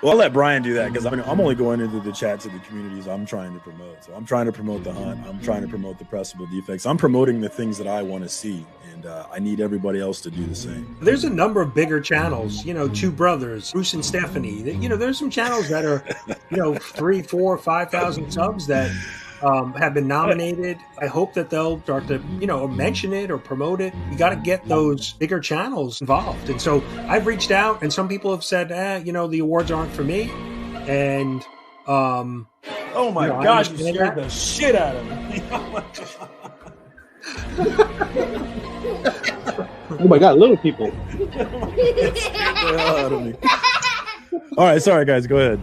Well, I'll let Brian do that because I'm only going into the chats of the communities I'm trying to promote. So I'm trying to promote the hunt. I'm trying to promote the pressable defects. I'm promoting the things that I want to see, and I need everybody else to do the same. There's a number of bigger channels, Two Brothers, Bruce and Stephanie. There's some channels that are, 3, 4, 5,000 subs that have been nominated. I hope that they'll start to, mention it or promote it. You got to get those bigger channels involved. And so I've reached out, and some people have said, the awards aren't for me. And, oh my gosh, you scared the shit out of me. Oh my God, little people. All right, sorry guys, go ahead.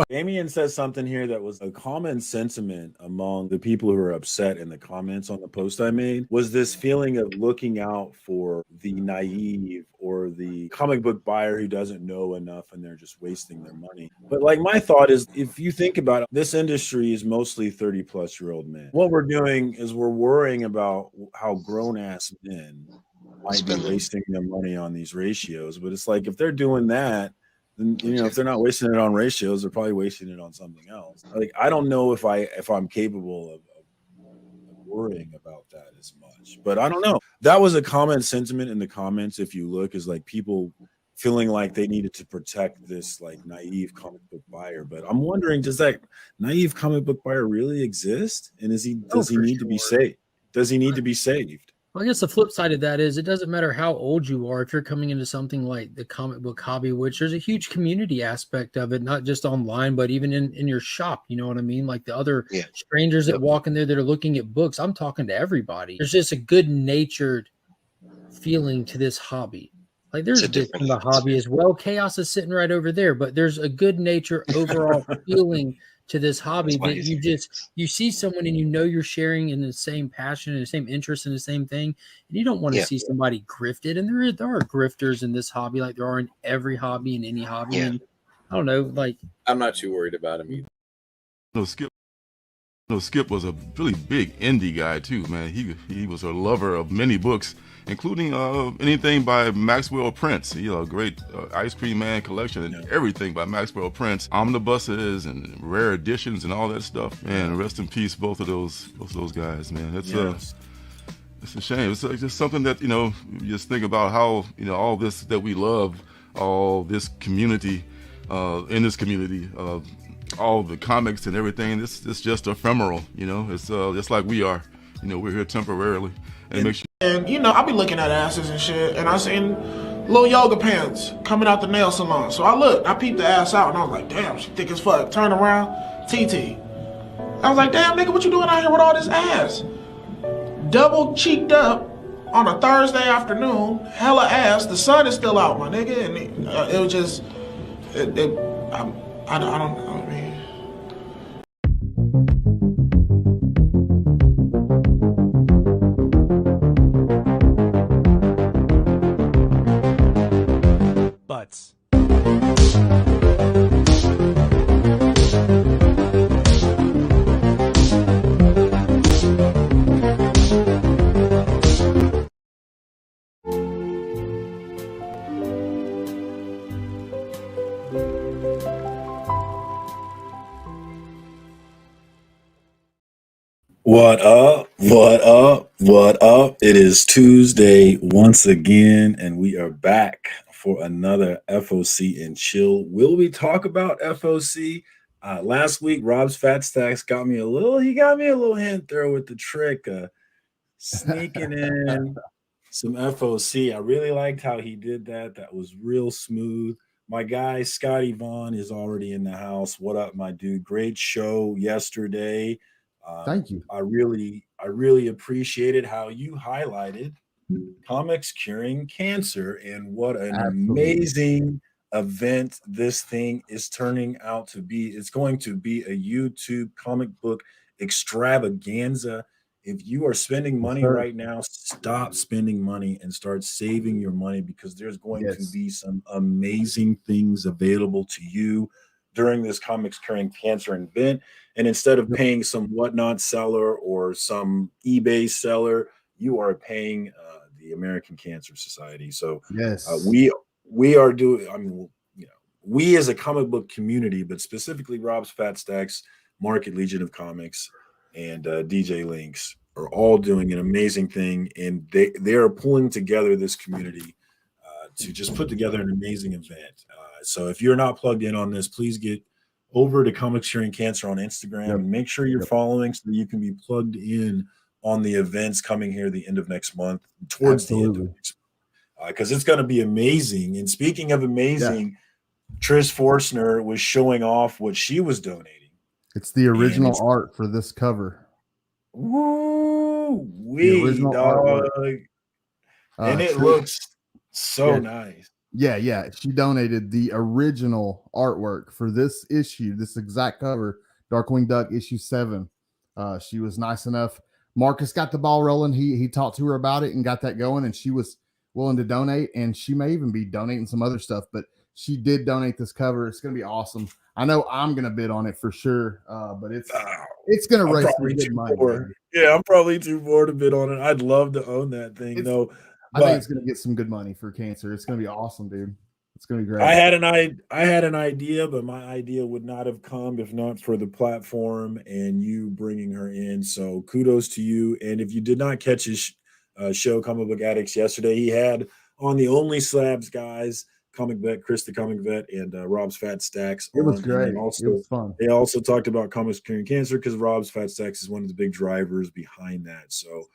Damien says something here that was a common sentiment among the people who are upset in the comments on the post I made, was this feeling of looking out for the naive or the comic book buyer who doesn't know enough and they're just wasting their money. But like my thought is, if you think about it, this industry is mostly 30-plus-year-old men. What we're doing is we're worrying about how grown-ass men might be wasting their money on these ratios. But it's like, if they're doing that, then, if they're not wasting it on ratios, they're probably wasting it on something else. Like, I don't know if I'm capable of worrying about that as much, but I don't know. That was a common sentiment in the comments. If you look, is like people feeling like they needed to protect this like naive comic book buyer. But I'm wondering, does that naive comic book buyer really exist? And does he need to be saved? Does he need to be saved? Well, I guess the flip side of that is it doesn't matter how old you are. If you're coming into something like the comic book hobby, which there's a huge community aspect of it, not just online, but even in your shop, you know what I mean? Like the other strangers that walk in there that are looking at books, I'm talking to everybody. There's just a good-natured feeling to this hobby. Like there's a different the hobby as well. Chaos is sitting right over there, but there's a good nature overall feeling to this hobby that you see someone and you're sharing in the same passion and the same interest in the same thing, and you don't want to see somebody grifted. And there are grifters in this hobby, like there are in every hobby and any hobby. And I don't know, like I'm not too worried about him either. Skip was a really big indie guy too, man. He was a lover of many books, including anything by Maxwell Prince. A great Ice Cream Man collection and everything by Maxwell Prince, omnibuses and rare editions and all that stuff. Man, rest in peace, both of those guys, man. It's a shame. It's just something that you just think about how all this that we love, all this community, in this community. All the comics and everything, it's just ephemeral, it's just like we are, we're here temporarily. And I be looking at asses and shit, and I seen little yoga pants coming out the nail salon. So I peeped the ass out, and I was like, damn, she thick as fuck. Turn around, TT. I was like, damn, nigga, what you doing out here with all this ass? Double cheeked up on a Thursday afternoon, hella ass. The sun is still out, my nigga, and it was just, I don't know. Butts. What up? What up? What up? It is Tuesday once again, and we are back for another FOC and chill. Will we talk about FOC? Last week, Rob's Fat Stacks got me a little hint there with the trick, sneaking in some FOC. I really liked how he did that. That was real smooth. My guy, Scotty Vaughn, is already in the house. What up, my dude? Great show yesterday. Thank you. I really appreciated how you highlighted comics curing cancer and what an amazing event this thing is turning out to be. It's going to be a YouTube comic book extravaganza. If you are spending money right now, stop spending money and start saving your money, because there's going to be some amazing things available to you during this comics curing cancer event. And instead of paying some whatnot seller or some eBay seller, you are paying the American Cancer Society. So we are doing, we as a comic book community, but specifically Rob's Fat Stacks, Market Legion of Comics, and DJ Links are all doing an amazing thing, and they are pulling together this community to just put together an amazing event. So if you're not plugged in on this, please get over to Comics Curing Cancer on Instagram and make sure you're following so that you can be plugged in on the events coming here the end of next month, towards the end of next month, because it's going to be amazing. And speaking of amazing, Trish Forstner was showing off what she was donating. It's the original art for this cover. Woo wee, dog. And it looks so nice. Yeah. She donated the original artwork for this issue, this exact cover, Darkwing Duck issue 7. She was nice enough. Marcus got the ball rolling. He talked to her about it and got that going, and she was willing to donate, and she may even be donating some other stuff, but she did donate this cover. It's going to be awesome. I know I'm going to bid on it for sure, but it's going to raise some good money. Yeah, I'm probably too poor to bid on it. I'd love to own that thing, though. I think it's going to get some good money for cancer. It's going to be awesome, dude. It's going to be great. I had an idea, but my idea would not have come if not for the platform and you bringing her in. So kudos to you. And if you did not catch his show, Comic Book Addicts, yesterday, he had on the Only Slabs guys, Comic Vet, Chris the Comic Vet, and Rob's Fat Stacks. It was great. It was fun. They also talked about Comics Curing Cancer because Rob's Fat Stacks is one of the big drivers behind that. So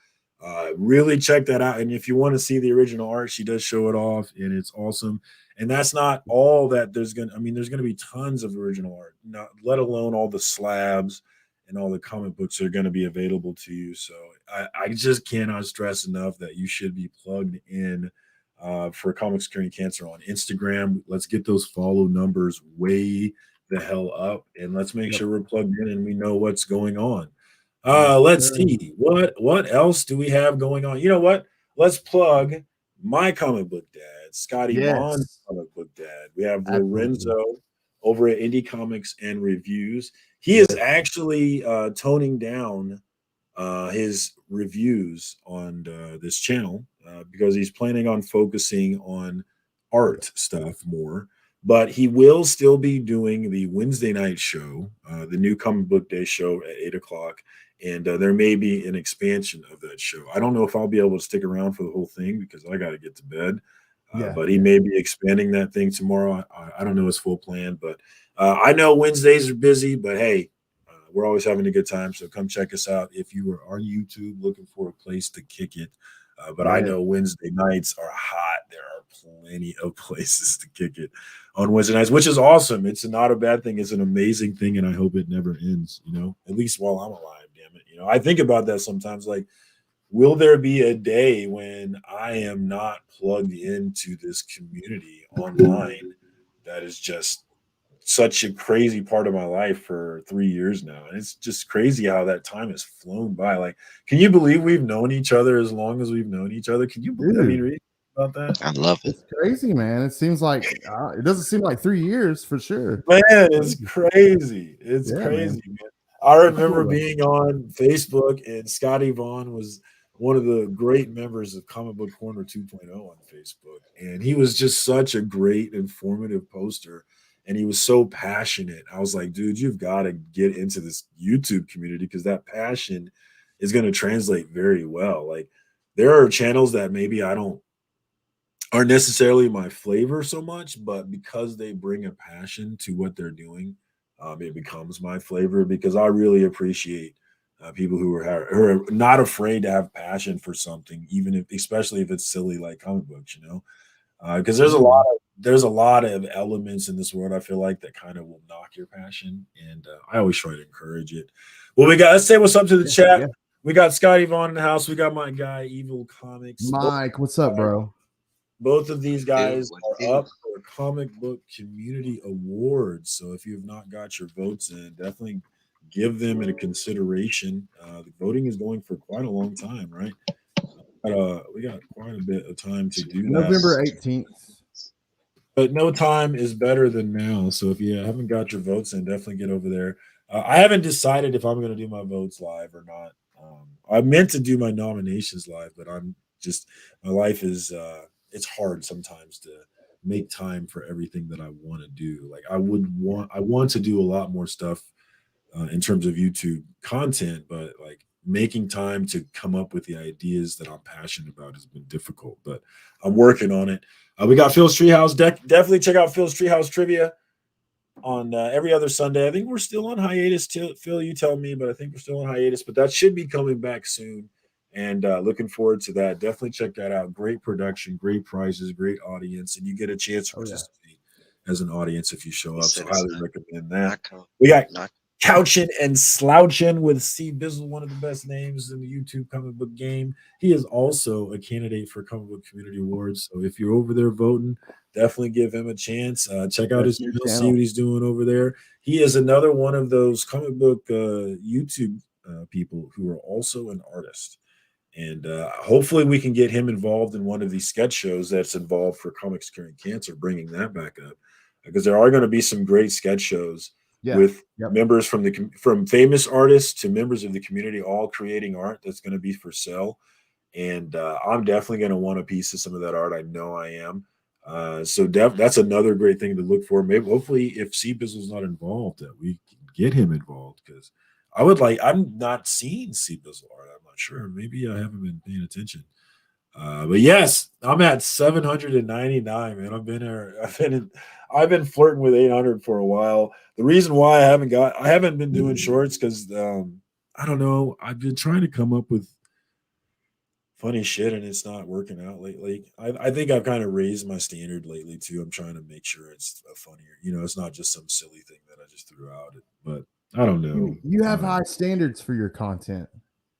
really check that out. And if you want to see the original art, she does show it off, and it's awesome. And that's not all that there's going to be tons of original art, not let alone all the slabs and all the comic books that are going to be available to you. So I just cannot stress enough that you should be plugged in for Comics Curing Cancer on Instagram. Let's get those follow numbers way the hell up, and let's make sure we're plugged in and we know what's going on. Let's see what else do we have going on. You know what? Let's plug my comic book dad, Scotty Vaughn's comic book dad. We have Lorenzo over at Indie Comics and Reviews. He is actually toning down his reviews on this channel because he's planning on focusing on art stuff more. But he will still be doing the Wednesday night show, the new Comic Book Day show at 8 o'clock. And there may be an expansion of that show. I don't know if I'll be able to stick around for the whole thing because I got to get to bed. But he may be expanding that thing tomorrow. I don't know his full plan, but I know Wednesdays are busy. But hey, we're always having a good time. So come check us out if you are on YouTube looking for a place to kick it. But I know Wednesday nights are hot. There are plenty of places to kick it on Wednesday nights, which is awesome. It's not a bad thing. It's an amazing thing, and I hope it never ends, at least while I'm alive, damn it. I think about that sometimes, like, will there be a day when I am not plugged into this community online that is just such a crazy part of my life for 3 years now? And it's just crazy how that time has flown by. Like, can you believe we've known each other as long as we've known each other? Can you believe read about that? I love it. It's crazy, man. It seems like it doesn't seem like 3 years for sure. Man, it's crazy. It's crazy, man. I remember being on Facebook, and Scotty Vaughn was one of the great members of Comic Book Corner 2.0 on Facebook. And he was just such a great, informative poster. And he was so passionate. I was like, dude, you've got to get into this YouTube community because that passion is going to translate very well. Like, there are channels that maybe aren't necessarily my flavor so much, but because they bring a passion to what they're doing, it becomes my flavor because I really appreciate people who are not afraid to have passion for something, especially if it's silly like comic books, because there's a lot of elements in this world I feel like that kind of will knock your passion, and I always try to encourage it. Well, let's say what's up to the chat. Yeah. We got Scotty Vaughn in the house. We got my guy Evil Comics. Mike, what's up, bro? Both of these guys are up for Comic Book Community Awards. So if you have not got your votes in, definitely give them a consideration. The voting is going for quite a long time, right? We got quite a bit of time to do that. November 18th. But no time is better than now. So if you haven't got your votes in, definitely get over there. I haven't decided if I'm going to do my votes live or not. I meant to do my nominations live, but my life is it's hard sometimes to make time for everything that I want to do. Like I want to do a lot more stuff in terms of YouTube content, but like making time to come up with the ideas that I'm passionate about has been difficult, but I'm working on it. We got Phil's Treehouse. Definitely check out Phil's Treehouse trivia on every other Sunday. I think we're still on hiatus. Phil, you tell me, but I think we're still on hiatus. But that should be coming back soon, and looking forward to that. Definitely check that out. Great production, great prizes, great audience, and you get a chance to participate as an audience if you show up. So highly recommend that. We got Couchin' and Slouchin' with C Bizzle, one of the best names in the YouTube comic book game. He is also a candidate for Comic Book Community Awards. So if you're over there voting, definitely give him a chance. Check out his channel, see what he's doing over there. He is another one of those comic book YouTube people who are also an artist. And hopefully we can get him involved in one of these sketch shows that's involved for Comics Curing Cancer, bringing that back up. Because there are going to be some great sketch shows with members from famous artists to members of the community, all creating art that's going to be for sale. And I'm definitely going to want a piece of some of that art. I know I am. So that's another great thing to look for. Maybe hopefully if C Bizzle's not involved, that we can get him involved, because I'm not seeing C Bizzle art. I'm not sure. Maybe I haven't been paying attention. But yes, I'm at 799, man. I've been flirting with 800 for a while. The reason why I haven't been doing shorts because I don't know. I've been trying to come up with funny shit and it's not working out lately. I think I've kind of raised my standard lately too. I'm trying to make sure it's funnier. It's not just some silly thing that I just threw out. But I don't know. You have high standards for your content.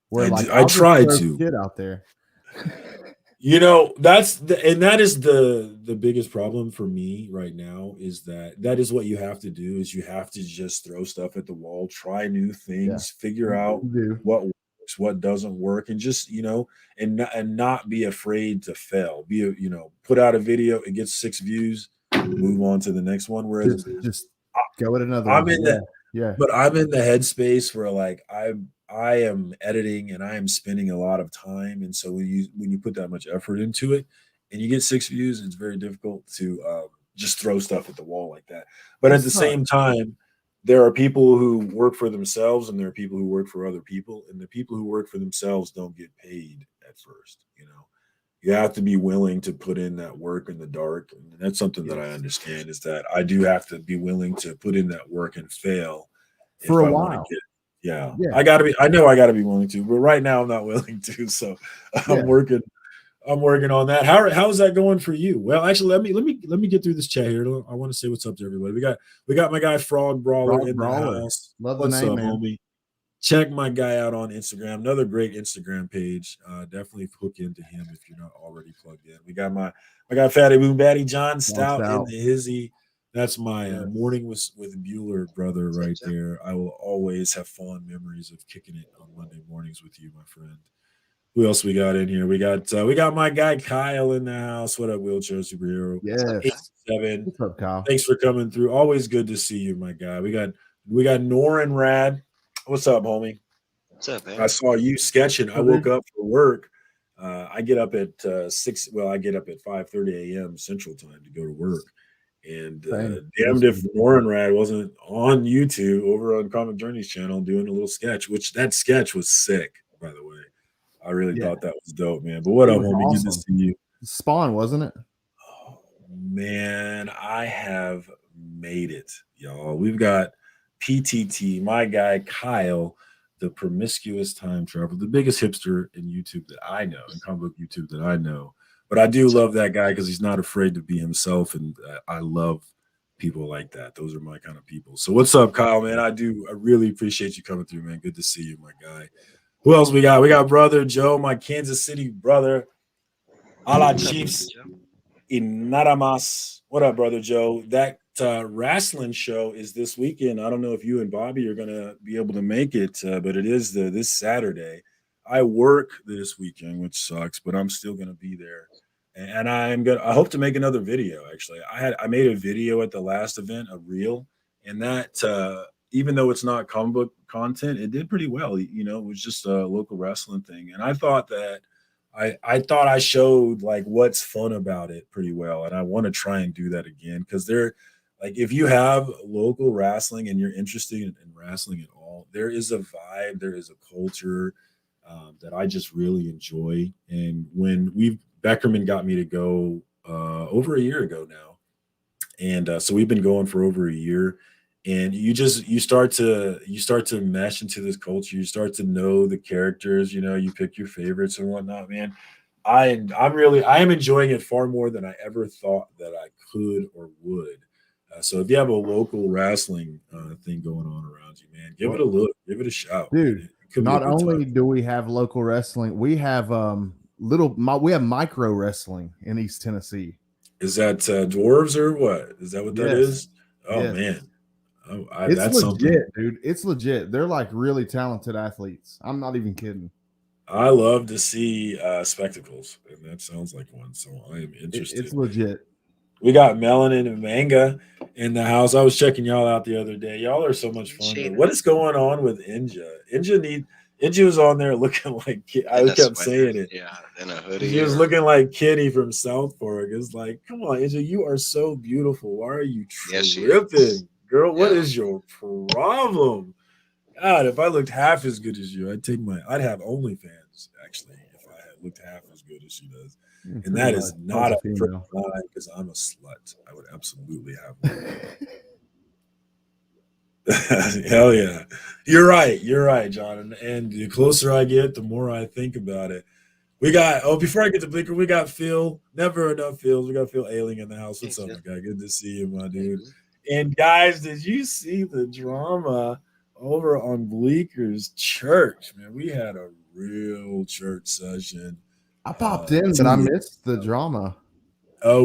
Where I try to get out there. That is the biggest problem for me right now, is that is what you have to do, is you have to just throw stuff at the wall, try new things, figure out what works, what doesn't work, and just and not be afraid to fail. Put out a video, it gets 6 views, move on to the next one. Whereas just go at another I'm one. in but I'm in the headspace where like I am editing and I am spending a lot of time. And so when you put that much effort into it and you get 6 views, it's very difficult to just throw stuff at the wall like that. But at the same time, there are people who work for themselves and there are people who work for other people. And the people who work for themselves don't get paid at first. You have to be willing to put in that work in the dark. And that's something that I understand, is that I do have to be willing to put in that work and fail for a while. I gotta be willing to, but right now I'm not willing to. So I'm working on that. How's that going for you? Well, actually, let me get through this chat here. I want to say what's up to everybody. We got my guy Fraud Brawler in the house. What's up, homie? Check my guy out on Instagram. Another great Instagram page. Definitely hook into him if you're not already plugged in. We got my guy Fatty Boom Batty John Stout in the hizzy. That's my Morning with Bueller brother right there. I will always have fond memories of kicking it on Monday mornings with you, my friend. Who else we got in here? We got my guy Kyle in the house. What up, wheelchair superhero? Yeah. 87. What's up, Kyle? Thanks for coming through. Always good to see you, my guy. We got Norin Rad. What's up, homie? What's up, man? I saw you sketching. I woke up for work. I get up at 6. Well, I get up at 5:30 a.m. Central Time to go to work. And damned if Norin Rad wasn't on YouTube over on Comic Journeys channel doing a little sketch, which that sketch was sick, by the way. I really thought that was dope, man. But what up, homie? Awesome. Good to see you. Spawn, wasn't it? Oh, man, I have made it, y'all. We've got PTT, my guy Kyle, the promiscuous time traveler, the biggest hipster in YouTube that I know, in comic book YouTube that I know. But I do love that guy because he's not afraid to be himself, and I love people like that. Those are my kind of people. So what's up, Kyle, man? I really appreciate you coming through, man. Good to see you, my guy. Who else we got? We got brother Joe, my Kansas City brother. A la Chiefs in Naramas. What up, brother Joe? That wrestling show is this weekend. I don't know if you and Bobby are going to be able to make it, but it is this Saturday. I work this weekend, which sucks, but I'm still going to be there. And I hope to make another video. Actually, I made a video at the last event, a reel, and that even though it's not comic book content, it did pretty well. It was just a local wrestling thing, and I thought that I thought I showed like what's fun about it pretty well, and I want to try and do that again because they're like if you have local wrestling and you're interested in wrestling at all, there is a vibe, there is a culture that I just really enjoy. And when Beckerman got me to go over a year ago now, and so we've been going for over a year. And you start to mesh into this culture. You start to know the characters. You know, you pick your favorites and whatnot. Man, I am enjoying it far more than I ever thought that I could or would. So if you have a local wrestling thing going on around you, man, give it a look, give it a shout, dude. man. It could be a Not good only time. do we have local wrestling, we have we have micro wrestling in East Tennessee. Is that dwarves or what? Is that what that Yes. is? Oh Yes. man, It's that's legit, something. dude. It's legit. They're like really talented athletes. I'm not even kidding. I love to see spectacles, and that sounds like one. So I am interested. It's legit. We got Melanin and Manga in the house. I was checking y'all out the other day. Y'all are so much fun. But what is going on with Inja? Inja was on there looking like I kept saying it. Yeah, in a hoodie. She was looking like Kitty from South Park. It's like, come on, Inja, you are so beautiful. Why are you tripping, girl? What is your problem? God, if I looked half as good as you, I'd have OnlyFans actually if I had looked half as good as she does. And that is not a friend of mine because I'm a slut. I would absolutely have one. Hell yeah. You're right, John. And the closer I get, the more I think about it. We got before I get to Bleecker, we got Phil. Never enough Phils. We got Phil Ailing in the house. What's up, my guy? Good to see you, my dude. And guys, did you see the drama over on Bleeker's church? Man, we had a real church session. I popped in, but I missed the drama. Oh,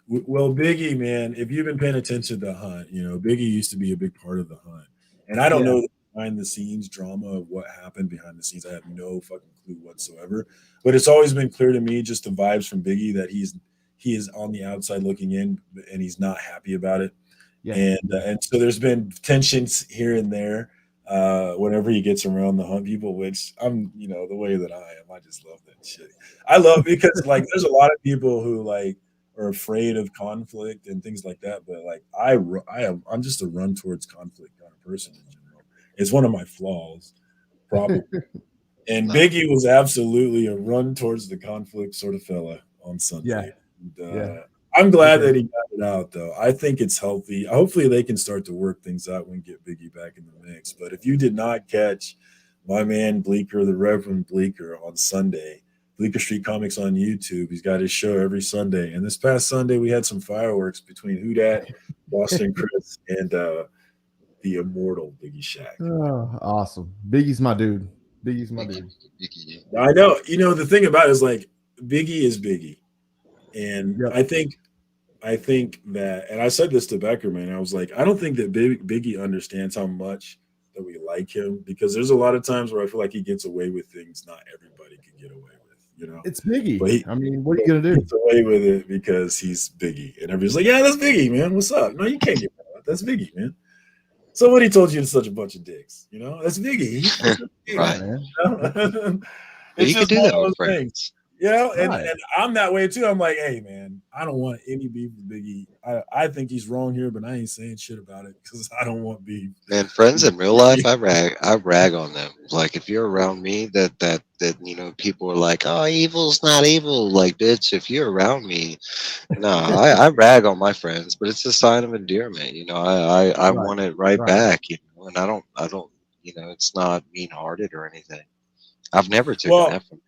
well, Biggie, man, if you've been paying attention to the Hunt, you know, Biggie used to be a big part of the Hunt. And I don't know the behind the scenes drama of what happened behind the scenes. I have no fucking clue whatsoever. But it's always been clear to me, just the vibes from Biggie, that he is on the outside looking in and he's not happy about it. Yeah. And so there's been tensions here and there whenever he gets around the Hunt people, which I'm, you know, the way that I am, I just love that shit. I love because like there's a lot of people who like are afraid of conflict and things like that, but like I'm just a run towards conflict kind of person in general. It's one of my flaws, probably. And Biggie was absolutely a run towards the conflict sort of fella on Sunday. And, I'm glad that he got it out, though. I think it's healthy. Hopefully, they can start to work things out when we get Biggie back in the mix. But if you did not catch my man Bleecker, the Reverend Bleecker, on Sunday, Bleecker Street Comics on YouTube, he's got his show every Sunday. And this past Sunday, we had some fireworks between Who Dat, Boston Chris, and the immortal Biggie Shack. Oh, awesome. Biggie's my dude. Biggie's my dude. I know. You know, the thing about it is like Biggie is Biggie. And I think that, and I said this to Beckerman, I was like, I don't think that Biggie understands how much that we like him, because there's a lot of times where I feel like he gets away with things not everybody can get away with, you know? It's Biggie. I mean, what are you going to do? He gets away with it because he's Biggie. And everybody's like, yeah, that's Biggie, man. What's up? No, you can't get that. That's Biggie, man. Somebody told you it's such a bunch of dicks, you know? That's Biggie. Right. Man. You know? You can do that with friends. You know, and I'm that way too. I'm like, hey, man, I don't want any beef with Biggie. I think he's wrong here, but I ain't saying shit about it because I don't want beef. Man, friends in real life, I rag on them. Like if you're around me, that you know, people are like, oh, evil's not evil. Like, bitch, if you're around me, no, I rag on my friends, but it's a sign of endearment. You know, I want it right back. You know, and I don't, you know, it's not mean hearted or anything. I've never taken that from.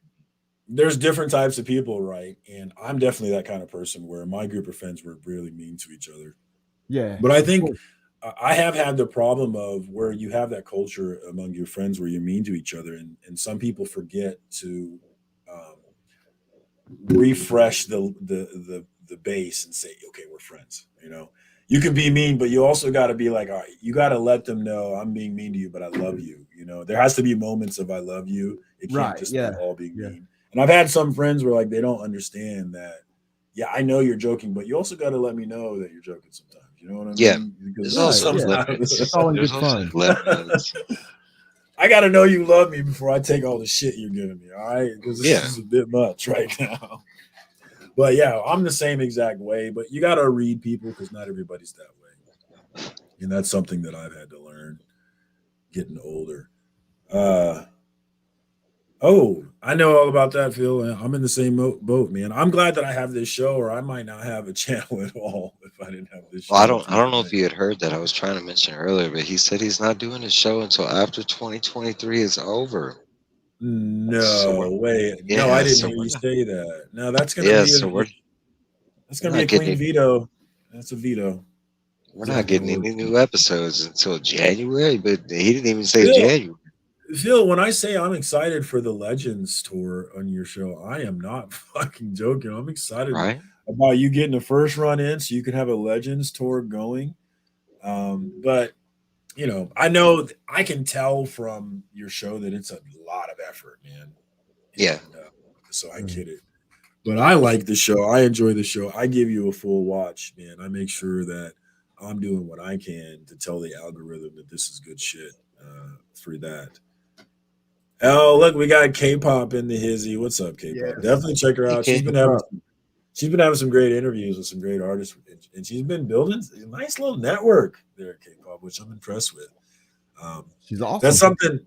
There's different types of people, right? And I'm definitely that kind of person where my group of friends were really mean to each other. Yeah. But I think I have had the problem of where you have that culture among your friends where you're mean to each other. And some people forget to refresh the base and say, okay, we're friends. You know, you can be mean, but you also got to be like, all right, you got to let them know I'm being mean to you, but I love you. You know, there has to be moments of I love you. It can't just be all being mean. And I've had some friends where like they don't understand that. Yeah, I know you're joking, but you also got to let me know that you're joking sometimes. You know what I mean? Yeah, Because there's also limits. It's all in good fun. I gotta know you love me before I take all the shit you're giving me. All right, because this Yeah. is a bit much right now. But yeah, I'm the same exact way. But you gotta read people because not everybody's that way, and that's something that I've had to learn getting older. Uh, Oh, I know all about that, Phil. And I'm in the same boat, man. I'm glad that I have this show, or I might not have a channel at all if I didn't have this show. Well, to I keep don't know going. if you had heard that. I was trying to mention earlier, but he said he's not doing his show until after 2023 is over. So No we're way. No, I yeah, didn't so hear we're you not say that. No, that's gonna yeah, be so we're a not getting clean veto. That's a veto. we're not Exactly getting what any it new episodes until January, but he didn't even say is. January, Phil, when I say I'm excited for the Legends tour on your show, I am not fucking joking. I'm excited right? about you getting the first run in so you can have a Legends tour going. But I know I can tell from your show that it's a lot of effort, man. Yeah. And so I get it. But I like the show. I enjoy the show. I give you a full watch, man. I make sure that I'm doing what I can to tell the algorithm that this is good shit for that. Oh, look, we got K-pop in the hizzy. What's up, K-pop? Yes. Definitely check her Hey, out. K. She's been having some great interviews with some great artists, and she's been building a nice little network there at K-pop, which I'm impressed with. She's awesome. That's something.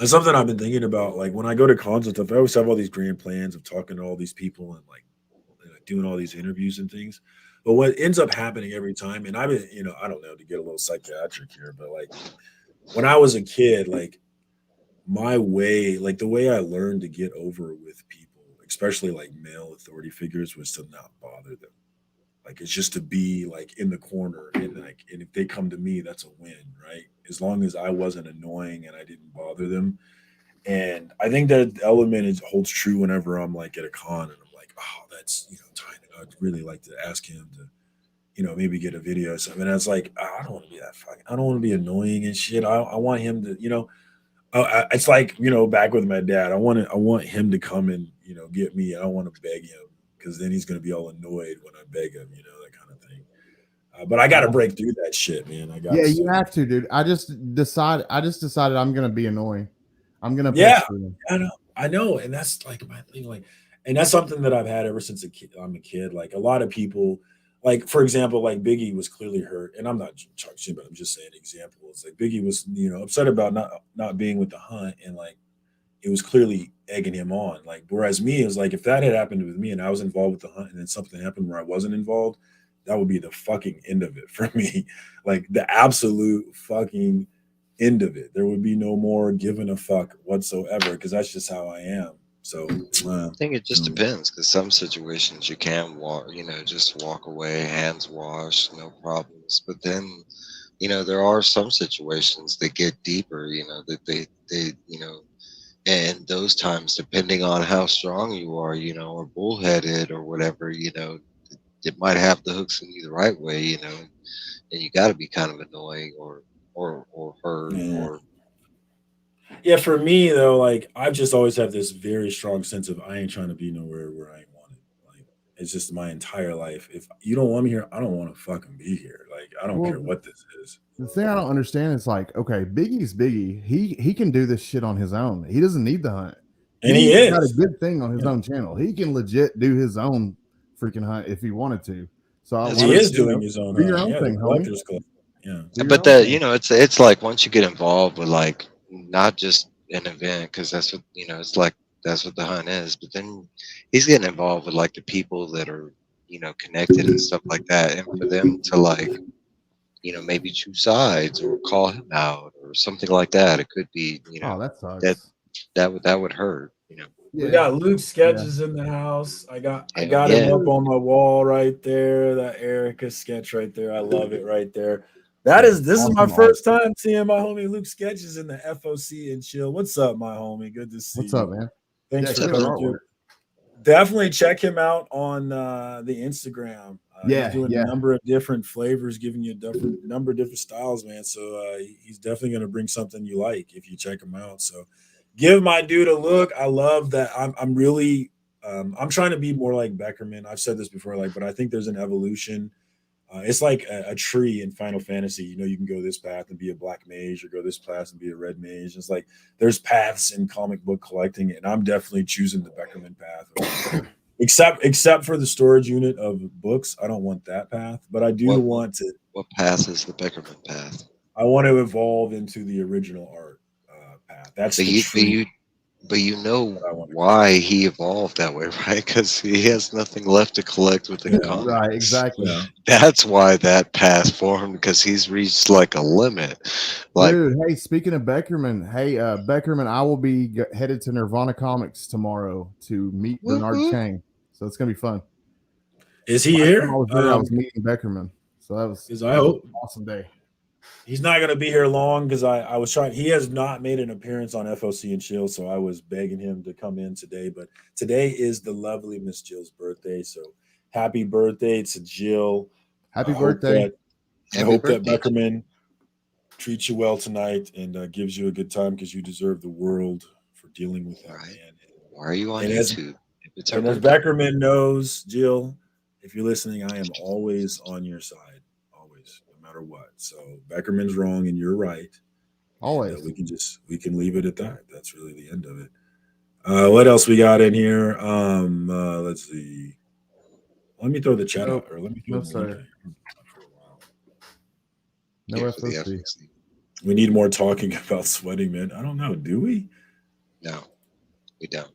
That's something I've been thinking about. Like when I go to cons and stuff, I always have all these grand plans of talking to all these people and like doing all these interviews and things. But what ends up happening every time, and I've been, I don't know, to get a little psychiatric here, but like when I was a kid, like my way, like the way I learned to get over with people, especially like male authority figures, was to not bother them. Like it's just to be like in the corner and if they come to me, that's a win, right? As long as I wasn't annoying and I didn't bother them. And I think that element holds true whenever I'm like at a con and I'm like, oh, that's tiny. I'd really like to ask him to, maybe get a video or something. And I was like, I don't want to be that fucking, I don't want to be annoying and shit. I want him to, it's like back with my dad. I want him to come and get me. I don't want to beg him because then he's gonna be all annoyed when I beg him. That kind of thing. But I got to break through that shit, man. I got. Yeah, to. you have to, dude. I just decided I'm gonna be annoying. I'm gonna Yeah, pester him. I know, and that's like my thing. Like, and that's something that I've had ever since I'm a kid. Like a lot of people, like for example, like Biggie was clearly hurt, and I'm not talking shit, but I'm just saying examples. Like Biggie was, upset about not being with the hunt, and like it was clearly egging him on. Like, whereas me, it was like if that had happened with me and I was involved with the hunt, and then something happened where I wasn't involved, that would be the fucking end of it for me. Like the absolute fucking end of it. There would be no more giving a fuck whatsoever because that's just how I am. So I think it just depends because some situations you can walk, just walk away, hands washed, no problems. But then, there are some situations that get deeper, that they, and those times, depending on how strong you are, or bullheaded or whatever, it might have the hooks in you the right way, and you got to be kind of annoying or hurt yeah. or Yeah, for me though, like I've just always had this very strong sense of I ain't trying to be nowhere where I ain't wanted. Like it's just my entire life. If you don't want me here, I don't want to fucking be here. Like I don't care Well, what this is. the thing I don't understand is like, okay, Biggie's Biggie. He can do this shit on his own. He doesn't need the hunt. And he He's got a is. good thing on his Yeah. own channel. He can legit do his own freaking hunt if he wanted to. So That's He right. is doing his own do your own yeah, the thing, homie. collector's club. Yeah. Do your But own that thing. it's like once you get involved with like not just an event because that's what it's like that's what the hunt is. But then he's getting involved with like the people that are connected and stuff like that, and for them to like maybe choose sides or call him out or something like that, it could be Oh, that sucks. that would hurt. We Yeah. got Luke sketches in the house. I got Hell him yeah. up on my wall right there. That Erica sketch right there. I love it right there. This is my Awesome first time seeing my homie Luke sketches in the FOC and chill. What's up, my homie? Good to see What's you. up, man? Thanks Yeah, for good coming through. artwork. Definitely check him out on the Instagram. Yeah, He's doing yeah. a number of different flavors, giving you a number of different styles, man. So he's definitely going to bring something you like if you check him out. So give my dude a look. I love that. I'm really I'm trying to be more like Beckerman. I've said this before, but I think there's an evolution It's like a tree in Final Fantasy. You know, you can go this path and be a black mage, or go this path and be a red mage. It's like there's paths in comic book collecting, and I'm definitely choosing the Beckerman path. Except for the storage unit of books, I don't want that path. But I do want to. What path is the Beckerman path? I want to evolve into the original art path. That's the tree. But you know why he evolved that way, right? Because he has nothing left to collect with the comics. Right, exactly. Yeah. That's why that path formed, because he's reached like a limit. Like, dude, hey, speaking of Beckerman, Beckerman, I will be headed to Nirvana Comics tomorrow to meet Bernard Chang. So it's gonna be fun. Is he here? I was there. I was meeting Beckerman, so that was an awesome day. He's not going to be here long because I was trying. He has not made an appearance on FOC and Chill, so I was begging him to come in today. But today is the lovely Miss Jill's birthday, so happy birthday to Jill. Happy birthday! I hope that Beckerman treats you well tonight and gives you a good time, because you deserve the world for dealing with that man. Why are you on YouTube? And as Beckerman knows, Jill, if you're listening, I am always on your side. Matter what. So Beckerman's wrong and you're right. Always. We can leave it at that. That's really the end of it. What else we got in here? Let's see. Let me throw the chat out, or let me throw no FOC. We need more talking about sweating, man. I don't know. Do we? No, we don't.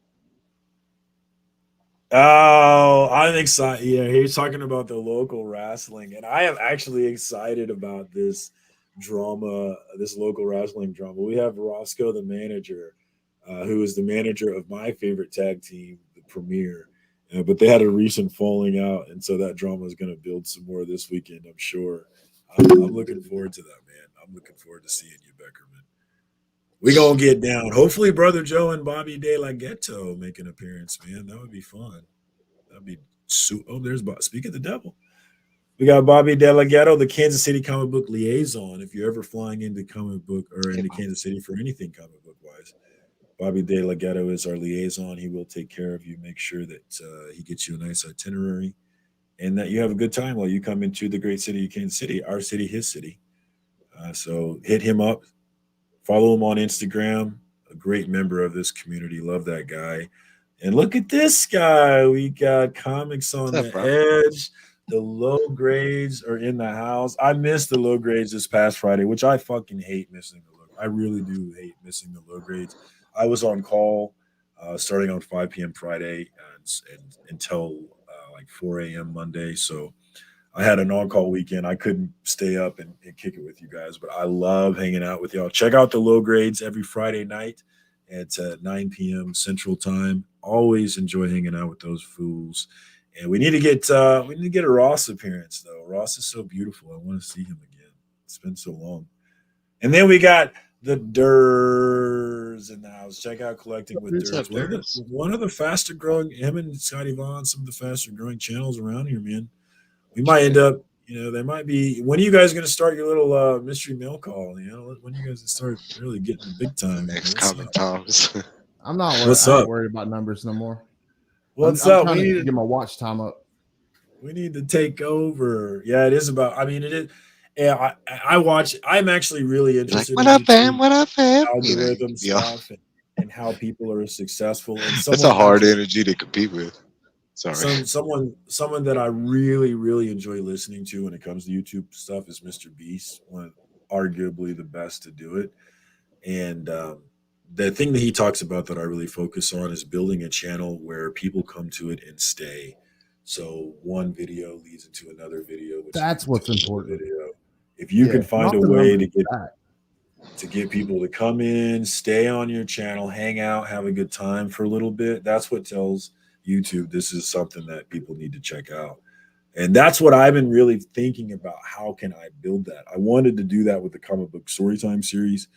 Oh, I'm excited. Yeah, he's talking about the local wrestling, and I am actually excited about this drama, this local wrestling drama. We have Roscoe, the manager, who is the manager of my favorite tag team, the Premier. But they had a recent falling out, and so that drama is going to build some more this weekend, I'm sure. I'm looking forward to that, man. I'm looking forward to seeing you, Beckerman. We gonna get down. Hopefully, Brother Joe and Bobby De La Ghetto make an appearance, man. That would be fun. That'd be there's speak of the devil. We got Bobby De La Ghetto, the Kansas City comic book liaison. If you're ever flying into comic book or into Kansas City for anything comic book wise, Bobby De La Ghetto is our liaison. He will take care of you, make sure that he gets you a nice itinerary, and that you have a good time while you come into the great city of Kansas City, our city, his city. So hit him up. Follow him on Instagram. A great member of this community. Love that guy. And look at this guy. We got comics on the edge. The low grades are in the house. I missed the low grades this past Friday, which I fucking hate missing the low. I really do hate missing the low grades. I was on call starting on 5 p.m. Friday and until like 4 a.m. Monday. So I had an on-call weekend. I couldn't stay up and kick it with you guys, but I love hanging out with y'all. Check out the low grades every Friday night at 9 p.m. Central Time. Always enjoy hanging out with those fools. And we need to get a Ross appearance, though. Ross is so beautiful. I want to see him again. It's been so long. And then we got the Durs in the house. Check out Collecting with Durs. One of the faster growing, him and Scotty Vaughn, some of the faster growing channels around here, man. We might end up, there might be. When are you guys going to start your little mystery mail call? When are you guys start really getting big time? Next comment times. I'm not worried about numbers no more. What's up? We need to get my watch time up. We need to take over. Yeah, it is about. I mean, it is. Yeah, I watch. I'm actually really interested. What up, fam? What up, fam? Algorithm stuff and how people are successful. And that's a hard energy to compete with. Sorry. Someone that I really, really enjoy listening to when it comes to YouTube stuff is Mr. Beast, arguably the best to do it. And the thing that he talks about that I really focus on is building a channel where people come to it and stay. So one video leads into another video. That's what's important. Video. If you can find a way to get people to come in, stay on your channel, hang out, have a good time for a little bit, that's what tells YouTube this is something that people need to check out. And that's what I've been really thinking about. How can I build that? I wanted to do that with the comic book Storytime series,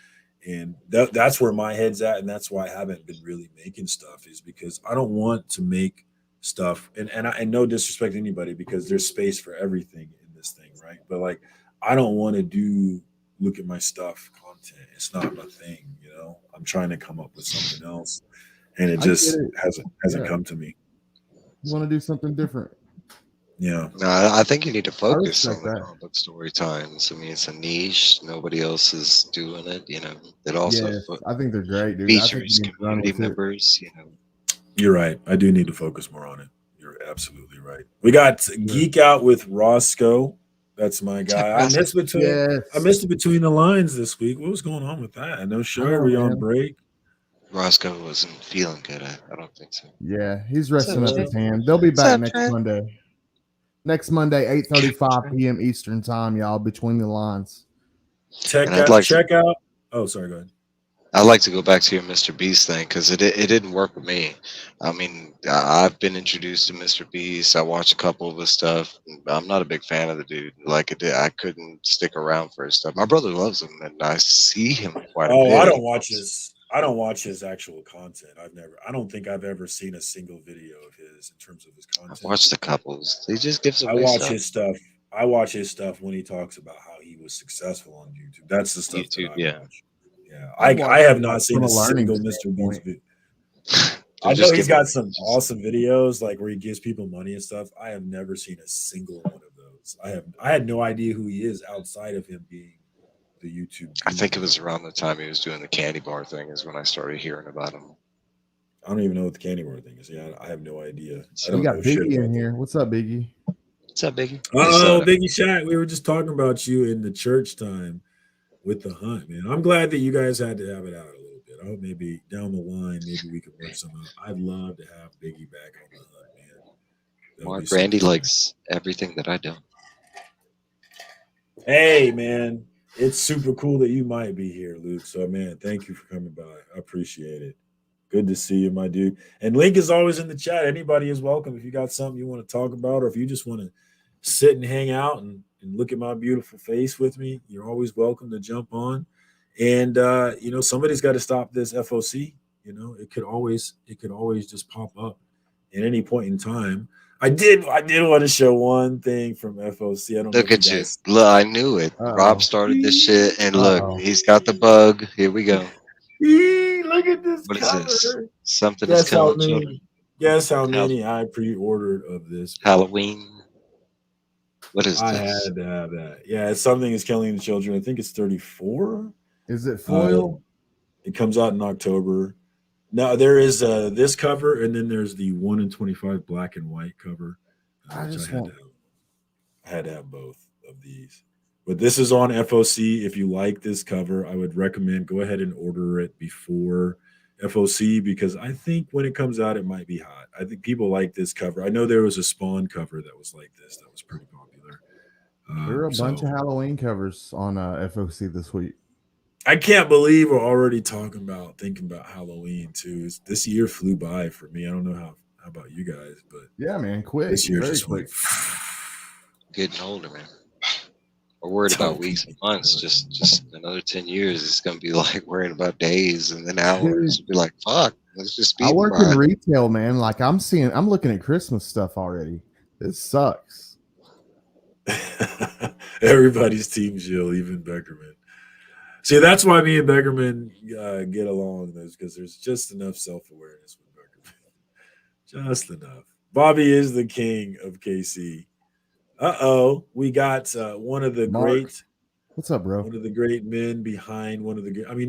and that's where my head's at, and that's why I haven't been really making stuff, is because I don't want to make stuff, and no disrespect to anybody, because there's space for everything in this thing, right? But like, I don't want to look at my stuff content. It's not my thing, I'm trying to come up with something else. And it just hasn't come to me. You want to do something different? Yeah. No, I think you need to focus on respect the that. comic book story times. I mean, it's a niche. Nobody else is doing it. You know, it also Yes, I think they're great, dude. I think features you need to run community with it. members. You know, You're right. I do need to focus more on it. You're absolutely right. We got Geek Out with Roscoe. That's my guy. I missed Yes. it between the lines this week. What was going on with that? No show. I know, Are we on man. break? Roscoe wasn't feeling good. I don't think so. Yeah, he's What's resting up, up Trey? his hand. They'll be What's back up, next Trey? Monday. Next Monday, 8:35 p.m. Eastern time, y'all, between the lines. And I'd like Check out. Oh, sorry. Go ahead. I'd like to go back to your Mr. Beast thing because it didn't work with me. I mean, I've been introduced to Mr. Beast. I watched a couple of his stuff. I'm not a big fan of the dude. Like I couldn't stick around for his stuff. My brother loves him, and I see him quite a Oh, bit. I don't watch his actual content. I don't think I've ever seen a single video of his in terms of his content. I've watched a couple. He just gives I away watch stuff. his stuff. I watch his stuff when he talks about how he was successful on YouTube. That's the stuff YouTube, that I yeah. watch. Yeah, I've I watched have it, not like, seen from a a learning single Mr. Beast standpoint. video. They're I know just he's giving got away some just- awesome videos, like where he gives people money and stuff. I have never seen a single one of those. I had no idea who he is outside of him being the YouTube. I think it guru. was around the time he was doing the candy bar thing is when I started hearing about him. I don't even know what the candy bar thing is. Yeah, I have no idea. I We don't got know shit Biggie about in that. here. What's up, Biggie? What's up, Biggie? Oh, Biggie Shaq. We were just talking about you in the church time with the hunt, man. I'm glad that you guys had to have it out a little bit. I hope maybe down the line, maybe we could work something out. I'd love to have Biggie back on the hunt, man. That would Mark be so Randy fun. likes everything that I do. Hey, man, it's super cool that you might be here, Luke. So, man, thank you for coming by. I appreciate it. Good to see you, my dude. And link is always in the chat. Anybody is welcome. If you got something you want to talk about, or if you just want to sit and hang out and look at my beautiful face with me, you're always welcome to jump on. And somebody's got to stop this FOC. It could always just pop up at any point in time. I did want to show one thing from FOC. I don't Look know at you. Look, I knew it. Uh-oh. Rob started this shit, and look, Uh-oh. he's got the bug. Here we go. Look at this What is cover. this? Something Guess is how killing children. many? Guess how many I pre-ordered of this? Halloween. What is I this? had to have that. Yeah, it's something is killing the children. I think it's 34. Is it foil? It comes out in October. Now there is this cover, and then there's the 1 in 25 black and white cover. I which just I had want. to have. I had to have both of these. But this is on FOC. If you like this cover, I would recommend go ahead and order it before FOC because I think when it comes out, it might be hot. I think people like this cover. I know there was a Spawn cover that was like this that was pretty popular. There are a bunch of Halloween covers on FOC this week. I can't believe we're already thinking about Halloween too. This year flew by for me. I don't know how about you guys, but yeah, man, quick. This year very just quick. Getting older, man. We're worried about weeks and months. Just another 10 years, it's gonna be like worrying about days and then hours. Be like, fuck, let's just be. I work in retail, man. Like I'm looking at Christmas stuff already. This sucks. Everybody's team Jill, even Beckerman. See, that's why me and Beckerman get along, because there's just enough self-awareness with Beckerman. Just enough. Bobby is the king of KC. We got one of the great. What's up, bro? One of the great men behind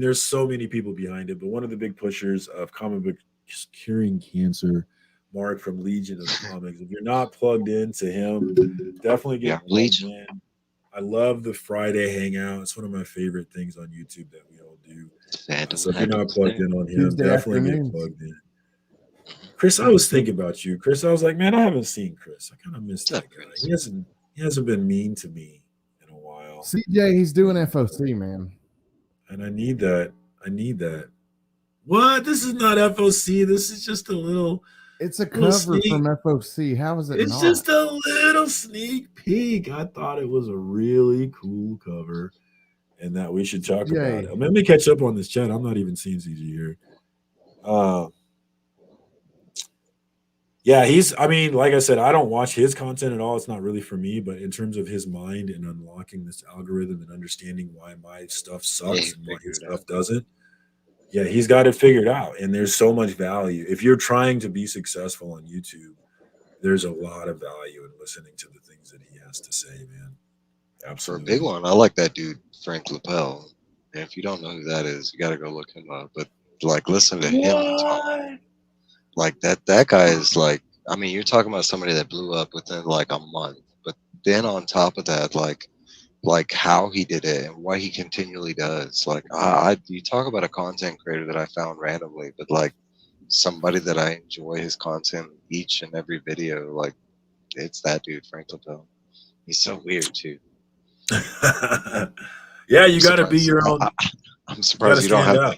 there's so many people behind it, but one of the big pushers of comic book curing cancer, Mark from Legion of Comics. If you're not plugged into him, definitely get plugged in. I love the Friday Hangout. It's one of my favorite things on YouTube that we all do. So if you're not plugged in on him, definitely get plugged in. Chris, I was thinking about you. Chris, I was like, man, I haven't seen Chris. I kind of missed that guy. He hasn't been mean to me in a while. CJ, he's doing FOC, man. And I need that. What? This is not FOC. This is just a little. It's a cover from FOC. How is it It's just a little sneak peek. I thought it was a really cool cover and that we should talk about it. Let me catch up on this chat. I'm not even seeing CG here. Like I said, I don't watch his content at all. It's not really for me, but in terms of his mind and unlocking this algorithm and understanding why my stuff sucks and why his stuff doesn't. Yeah, he's got it figured out. And there's so much value. If you're trying to be successful on YouTube, there's a lot of value in listening to the things that he has to say, man. For a Absolutely. big one, I like that dude, Frank Lapel. And if you don't know who that is, you got to go look him up. But like, listen to him talk. Like that guy is like, I mean, you're talking about somebody that blew up within like a month. But then on top of that, like how he did it and what he continually does. Like, you talk about a content creator that I found randomly, but like somebody that I enjoy his content each and every video. Like, it's that dude, Frank Lapel. He's so weird too. Yeah, you got to be your own. I'm surprised you don't have out.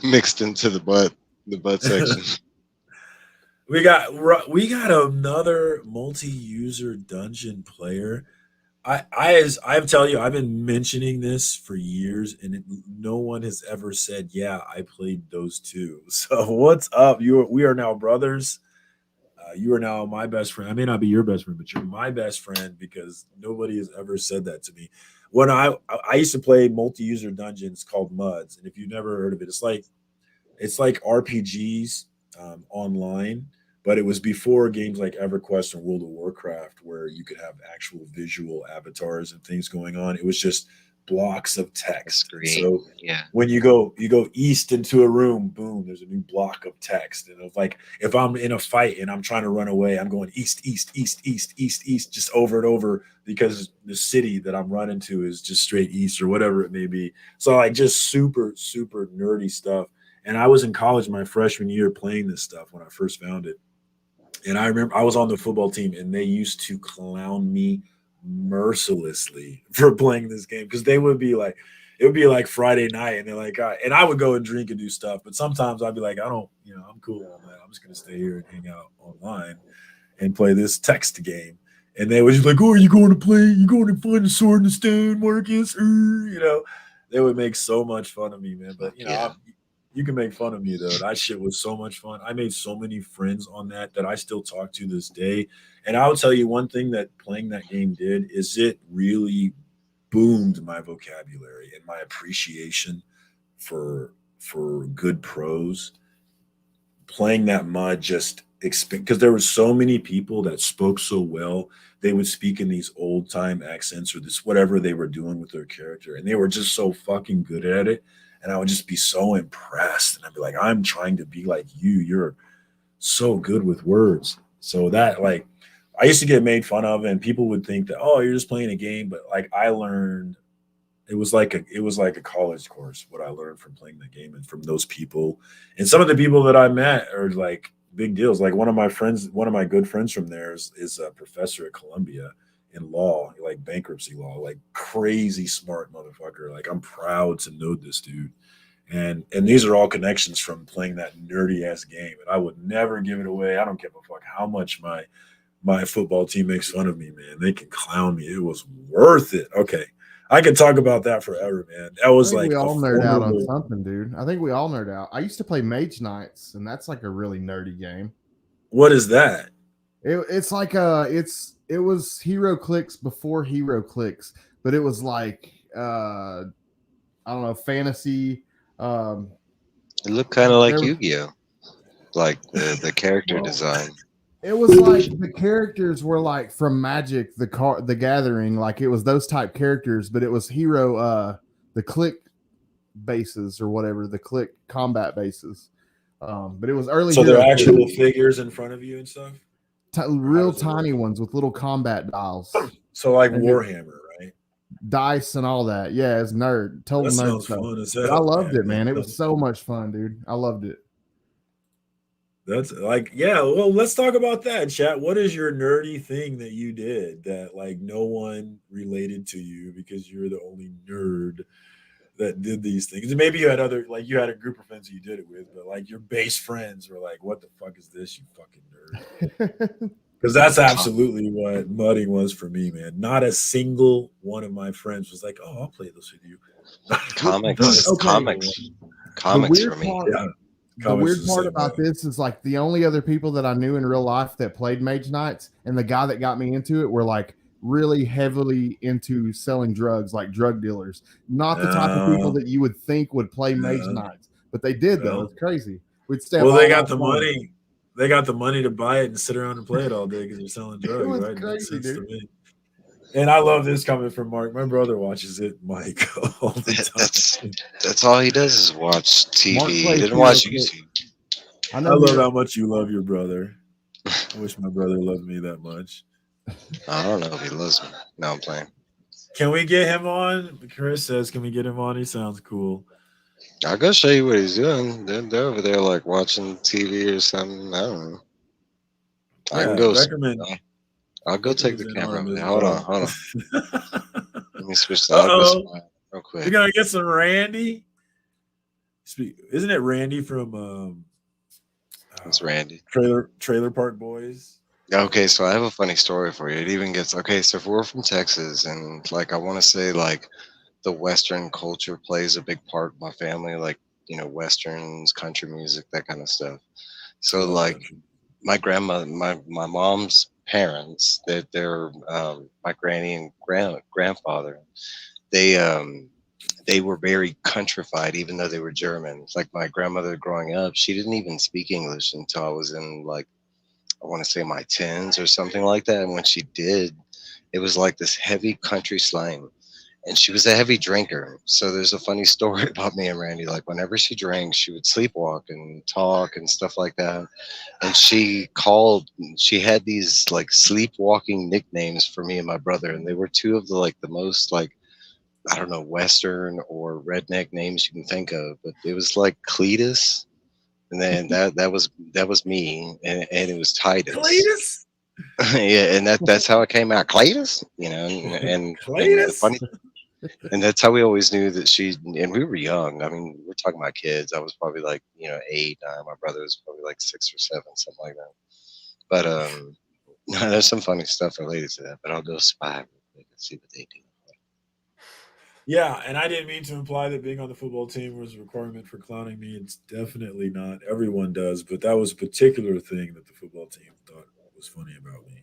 Mixed into the butt section. We got another multi-user dungeon player. I'm telling you, I've been mentioning this for years, and no one has ever said, "Yeah, I played those two." So what's up? We are now brothers. You are now my best friend. I may not be your best friend, but you're my best friend because nobody has ever said that to me. When I used to play multi-user dungeons called MUDs, and if you've never heard of it, it's like RPGs online, but it was before games like EverQuest and World of Warcraft, where you could have actual visual avatars and things going on. It was just blocks of text. So when you go east into a room, boom, there's a new block of text. And it's like if I'm in a fight and I'm trying to run away, I'm going east, just over and over because the city that I'm running to is just straight east or whatever it may be. So like just super, super nerdy stuff. And I was in college my freshman year playing this stuff when I first found it. And I remember I was on the football team and they used to clown me mercilessly for playing this game because it would be like Friday night and they're like, and I would go and drink and do stuff. But sometimes I'd be like, I'm cool on that. I'm just going to stay here and hang out online and play this text game. And they was like, oh, are you going to play? You going to find a sword in the stone, Marcus? They would make so much fun of me, man. But, you can make fun of me, though. That shit was so much fun. I made so many friends on that I still talk to this day. And I'll tell you one thing that playing that game did is it really boomed my vocabulary and my appreciation for good prose. Playing that MUD just because there were so many people that spoke so well. They would speak in these old time accents or this whatever they were doing with their character. And they were just so fucking good at it. And I would just be so impressed. And I'd be like, I'm trying to be like you. You're so good with words. So that like I used to get made fun of and people would think that, oh, you're just playing a game. But like I learned it was like a college course, what I learned from playing the game and from those people. And some of the people that I met are like big deals. Like one of my good friends from there is a professor at Columbia in law, like bankruptcy law, like crazy smart motherfucker. Like I'm proud to know this dude. And these are all connections from playing that nerdy ass game. And I would never give it away. I don't give a fuck how much my football team makes fun of me, man. They can clown me. It was worth it. Okay. I could talk about that forever, man. That was like we all nerd out on something, dude. I think we all nerd out. I used to play Mage Knights, and that's like a really nerdy game. What is that? It's like it was Hero Clicks before Hero Clicks, but it was like I don't know, fantasy. It looked kind of like Yu-Gi-Oh, like the character design. It was like the characters were like from Magic, the Gathering, like it was those type characters, but it was Hero the click bases or whatever, the click combat bases. But it was early. So they're actual figures in front of you and stuff. Real tiny ones with little combat dials. So like Warhammer, right? Dice and all that. Yeah, it's total nerd stuff. I loved it, man. It was so much fun, dude. I loved it. That's like, yeah. Well, let's talk about that, chat. What is your nerdy thing that you did that like no one related to you because you're the only nerd that did these things? And maybe you had a group of friends you did it with, but like your base friends were like, "What the fuck is this, you fucking nerd?" Because that's absolutely what mudding was for me, man. Not a single one of my friends was like, "Oh, I'll play this with you." Comics for me. The weird part about this is like the only other people that I knew in real life that played Mage Knights and the guy that got me into it were like really heavily into selling drugs, like drug dealers. Not the type of people that you would think would play Mage Knights, but they did though. It's crazy. We'd stay. Well, they got the money. they got the money to buy it and sit around and play it all day because they're selling drugs, was right? Makes crazy, sense to dude. me. And I love this comment from Mark. My brother watches it, Mike, all the time. That's all he does is watch Mark TV. He plays didn't Hero watch Click. YouTube. I I know. love Hero, how much you love your brother. I wish my brother loved me that much. I don't know if he loves me. No, I'm playing. Can we get him on? Chris says, can we get him on? He sounds cool. I'll go show you what he's doing. They're over there like watching TV or something. I don't know. I can Yeah, go. Beckerman. I'll go take Beckerman's the in camera on over this, there. Hold on, bro. hold on. Let me switch the I'll go spy real We're quick. gonna get some Randy. Isn't it Randy from It's Randy. Trailer Park Boys? Okay, so I have a funny story for you. It even gets okay. So if we're from Texas, and like I want to say, like the Western culture plays a big part in my family, like westerns, country music, that kind of stuff. I So love like country. my grandma, my mom's parents, they're my granny and grandfather. They were very countrified, even though they were German. Like my grandmother growing up, she didn't even speak English until I was in like I want to say my tens or something like that. And when she did, it was like this heavy country slang. And she was a heavy drinker. So there's a funny story about me and Randy. Like whenever she drank, she would sleepwalk and talk and stuff like that. And she had these like sleepwalking nicknames for me and my brother. And they were two of the most like, I don't know, Western or redneck names you can think of. But it was like Cletus. And then that was me, and it was Titus. Cletus? Yeah, and that's how it came out, Cletus. And the Cletus? funny, and that's how we always knew that she. And we were young. I mean, we're talking about kids. I was probably like 8, 9. My brother was probably like 6 or 7, something like that. But there's some funny stuff related to that. But I'll go spy real quick and see what they do. Yeah, and I didn't mean to imply that being on the football team was a requirement for clowning me. It's definitely not. Everyone does, but that was a particular thing that the football team thought was funny about me.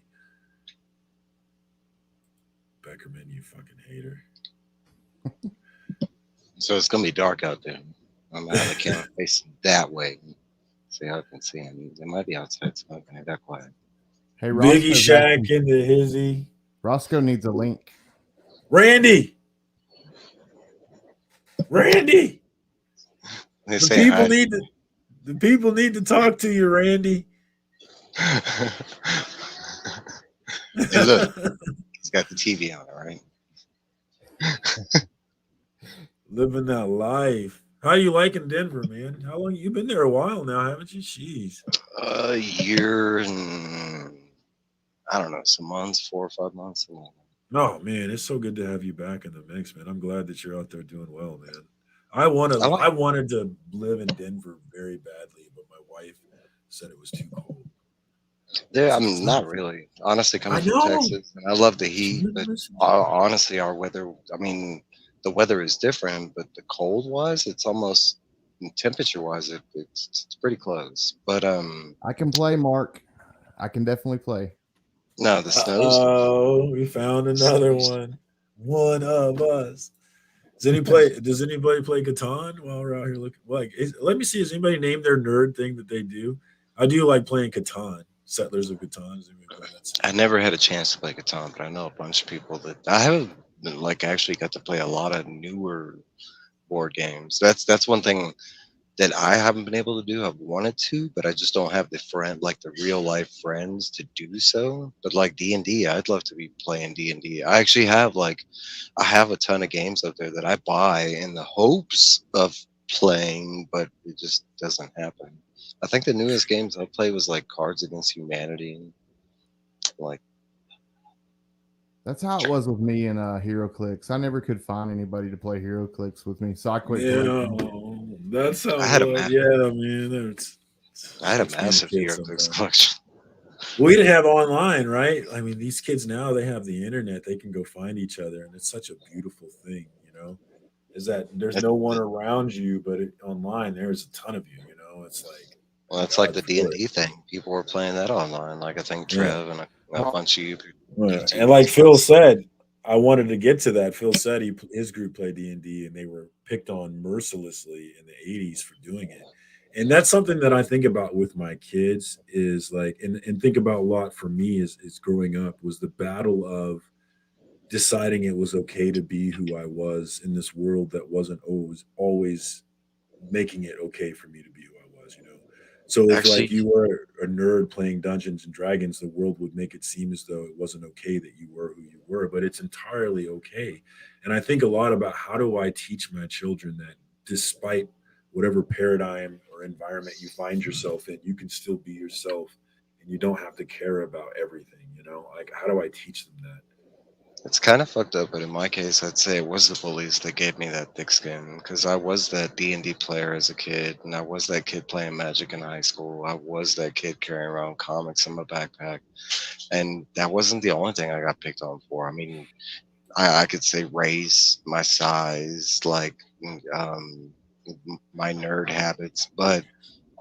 Beckerman, you fucking hater. So it's gonna be dark out there. I'm out of the camera facing that way. See how I can see him. They might be outside smoking. I got quiet. hey, Biggie Roscoe's Shack asking- into hizzy. Roscoe needs a link. Randy! Randy! They The say people hi. need to talk to you, Randy. Hey, look, he's got the TV on, all right? Living that life. How you liking Denver, man? How long you've been there? A while now, haven't you? Jeez. A year and I don't know, some months, 4 or 5 months. Oh man, it's so good to have you back in the mix, man. I'm glad that you're out there doing well, man. I wanted to live in Denver very badly, but my wife said it was too cold. There, I'm not really. Honestly, coming from Texas, and I love the heat, but honestly, our weather, I mean, the weather is different, but the cold wise, it's almost temperature wise, it's pretty close. But I can play, Mark. I can definitely play. no, the snow's. Oh, we found another one. One of us. Does anybody play Catan while we're out here looking? Let me see. Has anybody named their nerd thing that they do? I do like playing Catan. Settlers of Catan. I never had a chance to play Catan, but I know a bunch of people that I haven't actually got to play a lot of newer board games. That's one thing that I haven't been able to do. I've wanted to, but I just don't have the real life friends to do so. But like D&D, I'd love to be playing D&D. I actually have I have a ton of games out there that I buy in the hopes of playing, but it just doesn't happen. I think the newest games I played was like Cards Against Humanity. Like That's how it was with me and Hero Clicks. I never could find anybody to play Hero Clicks with me, so I quit. Yeah, that's how. I had man. I had a massive Hero Clicks collection. We didn't have online, right? I mean, these kids now, they have the internet. They can go find each other, and it's such a beautiful thing, is that there's no one around you, but online there's a ton of you, It's like, well, it's like the D&D thing. People were playing that online. Like I think Trev and a bunch of you. And like Phil said, I wanted to get to that. Phil said his group played D&D, and they were picked on mercilessly in the 80s for doing it. And that's something that I think about with my kids is like, and think about a lot for me is growing up was the battle of deciding it was okay to be who I was in this world that wasn't always making it okay for me to be who I was, you know. So if like Actually, you were a nerd playing Dungeons and Dragons, the world would make it seem as though it wasn't okay that you were who you were, but it's entirely okay. And I think a lot about how do I teach my children that despite whatever paradigm or environment you find yourself in, you can still be yourself and you don't have to care about everything, you know? Like how do I teach them that? it's kind of fucked up, but in my case, I'd say it was the bullies that gave me that thick skin because I was that D&D player as a kid, and I was that kid playing Magic in high school. I was that kid carrying around comics in my backpack, and that wasn't the only thing I got picked on for. I mean, I could say race, my size, like um, my nerd habits, but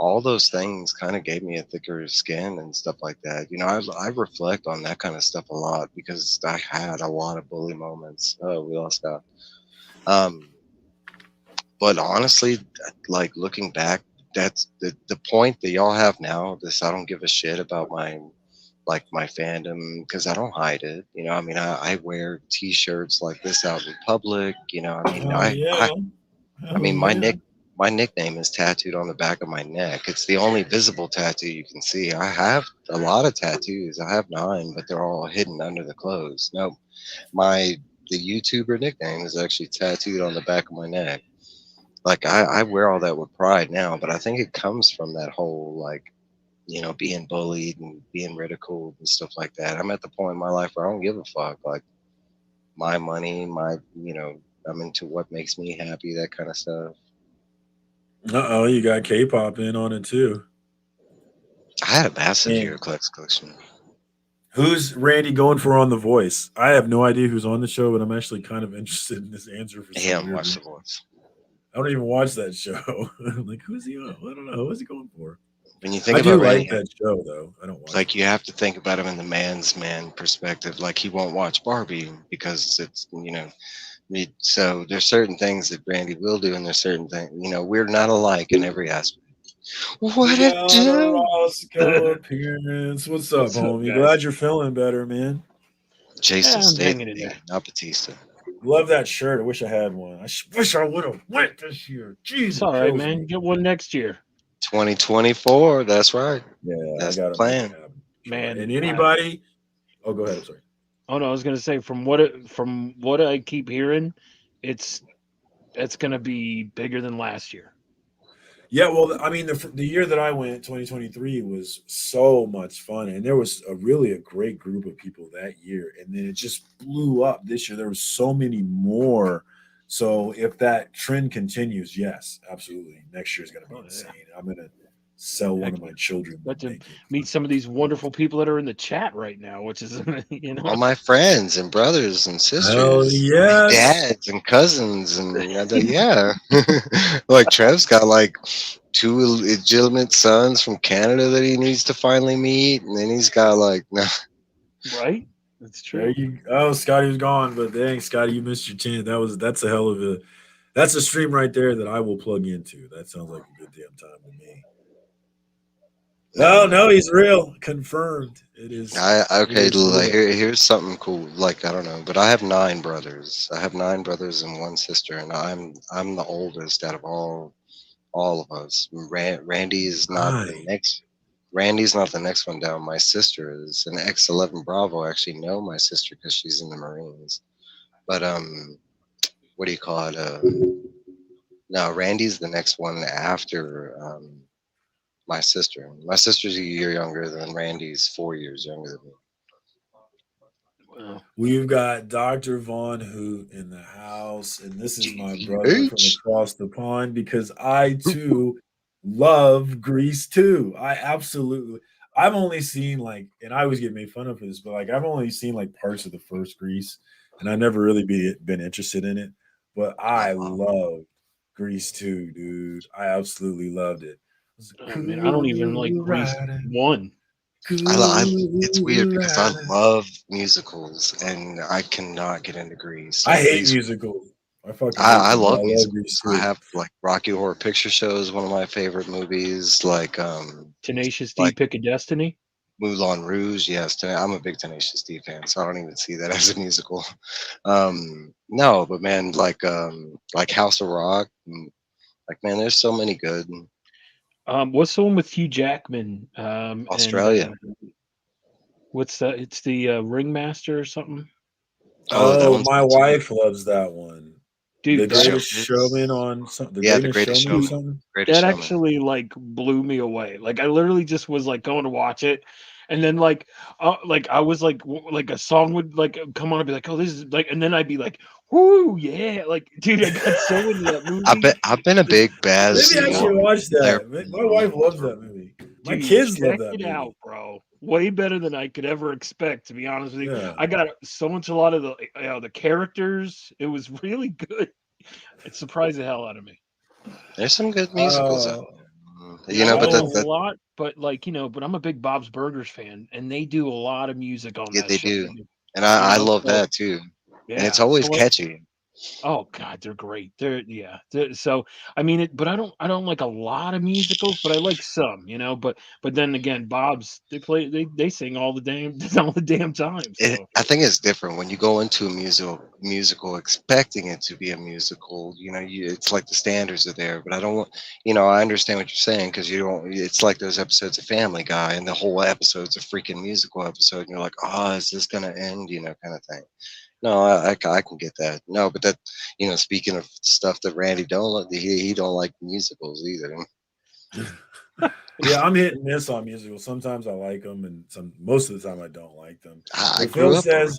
all those things kind of gave me a thicker skin and stuff like that. You know, I reflect on that kind of stuff a lot because I had a lot of bully moments. Oh, we lost Scott. Um, but honestly, like looking back, that's the point that y'all have now. This I don't give a shit about my like my fandom because I don't hide it. You know, I mean, I wear T-shirts like this out in public. You know, I mean, Oh yeah. I Oh mean, yeah. my nickname is tattooed on the back of my neck. It's the only visible tattoo you can see. I have a lot of tattoos. I have 9, but they're all hidden under the clothes. No, my the YouTuber nickname is actually tattooed on the back of my neck. Like I wear all that with pride now, but I think it comes from that whole like being bullied and being ridiculed and stuff like that. I'm at the point in my life where I don't give a fuck. Like my money, I'm into what makes me happy, that kind of stuff. Uh-oh, you got K-pop in on it too. I had a massive And HeroClix collection. who's Randy going for on The Voice? I have no idea who's on the show, but I'm actually kind of interested in this answer for some Yeah, weird watch The reason. Voice. I don't even watch that show. I'm like, who's he on? I don't know. Who's he going for? When you think I do about like Randy, that show though. I don't watch it like you though. have to think about him in the man's man perspective. Like he won't watch Barbie because so there's certain things that Randy will do, and there's certain things we're not alike in every aspect. You What it got a do? Roscoe appearance. What's up, What's up, homie? guys? Glad you're feeling better, man. Jason Yeah, I'm hanging Statham, in there. not Batista. Love that shirt. I wish I had one. Wish I would have went this year. Jeez, It's it all right, kills man. me. Get one next year, 2024. That's right. Yeah, I That's the gotta make it plan. happen. Sure. man. And anybody? Oh, go ahead. I'm sorry. Oh no, I was gonna say from what I keep hearing, it's gonna be bigger than last year. Yeah, well, I mean, the year that I went, 2023, was so much fun, and there was a great group of people that year, and then it just blew up this year. There was so many more. So if that trend continues, yes, absolutely, next year is going to be Oh insane. yeah. I'm going to sell one Heck of yeah. my children to Got to make it. meet some of these wonderful people that are in the chat right now, which is you All know. my friends and brothers and Hell sisters, my yes! dads and cousins, and yeah, like Trev's got like 2 illegitimate sons from Canada that he needs to finally meet, and then he's got like no. Right? That's There true. you. Oh, Scotty was gone, but dang, Scotty, you missed your chance. That's a hell of a. That's a stream right there that I will plug into. That sounds like a good damn time to me. Oh No. no, he's real. Confirmed. It is. I It okay. is real. Here's something cool. Like I don't know, but I have 9 brothers. I have 9 brothers and 1 sister, and I'm the oldest out of all of us. Randy is not the Hi. next. Randy's not the next one down. My sister is an X-11 Bravo. I actually know my sister because she's in the Marines. But what do you call it? No, Randy's the next one after my sister. My sister's a year younger than Randy's 4 years younger than me. Well, We've got Dr. Von Hoot in the house, and this is my brother from GH. across the pond because I too love Grease too. I absolutely. I've only seen like, and I always get made fun of for this, but like I've only seen like parts of the first Grease, and I never really been interested in it. But I love Grease too, dude. I absolutely loved it. It was a I mean, I don't even like cool Grease rider, one. It's cool weird because I rider. love musicals and I cannot get into Grease. I Like hate Grease, musicals. I fucking I I love love Grease musicals. I too. have like Rocky Horror Picture Show is one of my favorite movies. Tenacious D, Like Pick a Destiny. Moulin Rouge. Yes, I'm a big Tenacious D fan, so I don't even see that as a musical. No, but man, like House of Rock. Like man, there's so many good. What's the one with Hugh Jackman? And Australia. what's the? It's the Ringmaster or something. Oh, that Oh, one's my good too. wife loves that one. The Dude, The that show Greatest is Showman on some, the yeah, The Greatest Greatest Showman or dude, Showman. something. Greatest that Showman. actually like blew me away. Like I literally just was like going to watch it, and then like I was like a song would like come on and be like, oh, this is like, and then I'd be like, whoo, yeah, like dude, I got so into that movie. I've been a big Baz Maybe I should Luhrmann watch player that. My wife loves for that movie. My Dude, kids love check that it out, movie. bro. Way better than I could ever expect, to be honest with you. Yeah. I got so much a lot of the characters. It was really good. It surprised the hell out of me. There's some good musicals out Uh, there. Yeah, You I know, but don't know oh, a lot, but like but I'm a big Bob's Burgers fan, and they do a lot of music on yeah, that they show. do. And I love So that too. And it's yeah, so always like, catchy. oh god, they're great. So I mean it, but I don't like a lot of musicals, but I like some, But then again, Bob's they sing all the damn all the damn time. So I think it's different when you go into a musical expecting it to be a musical. It's like the standards are there, but I don't want. I understand what you're saying because you don't. It's like those episodes of Family Guy, and the whole episode's a freaking musical episode, and you're like, oh, is this gonna end? Kind of thing. No, I can get that. No, but that speaking of stuff that Randy don't like, he don't like musicals either. yeah, I'm hit and miss on musicals. Sometimes I like them, and most of the time I don't like them. I But Phil grew up says around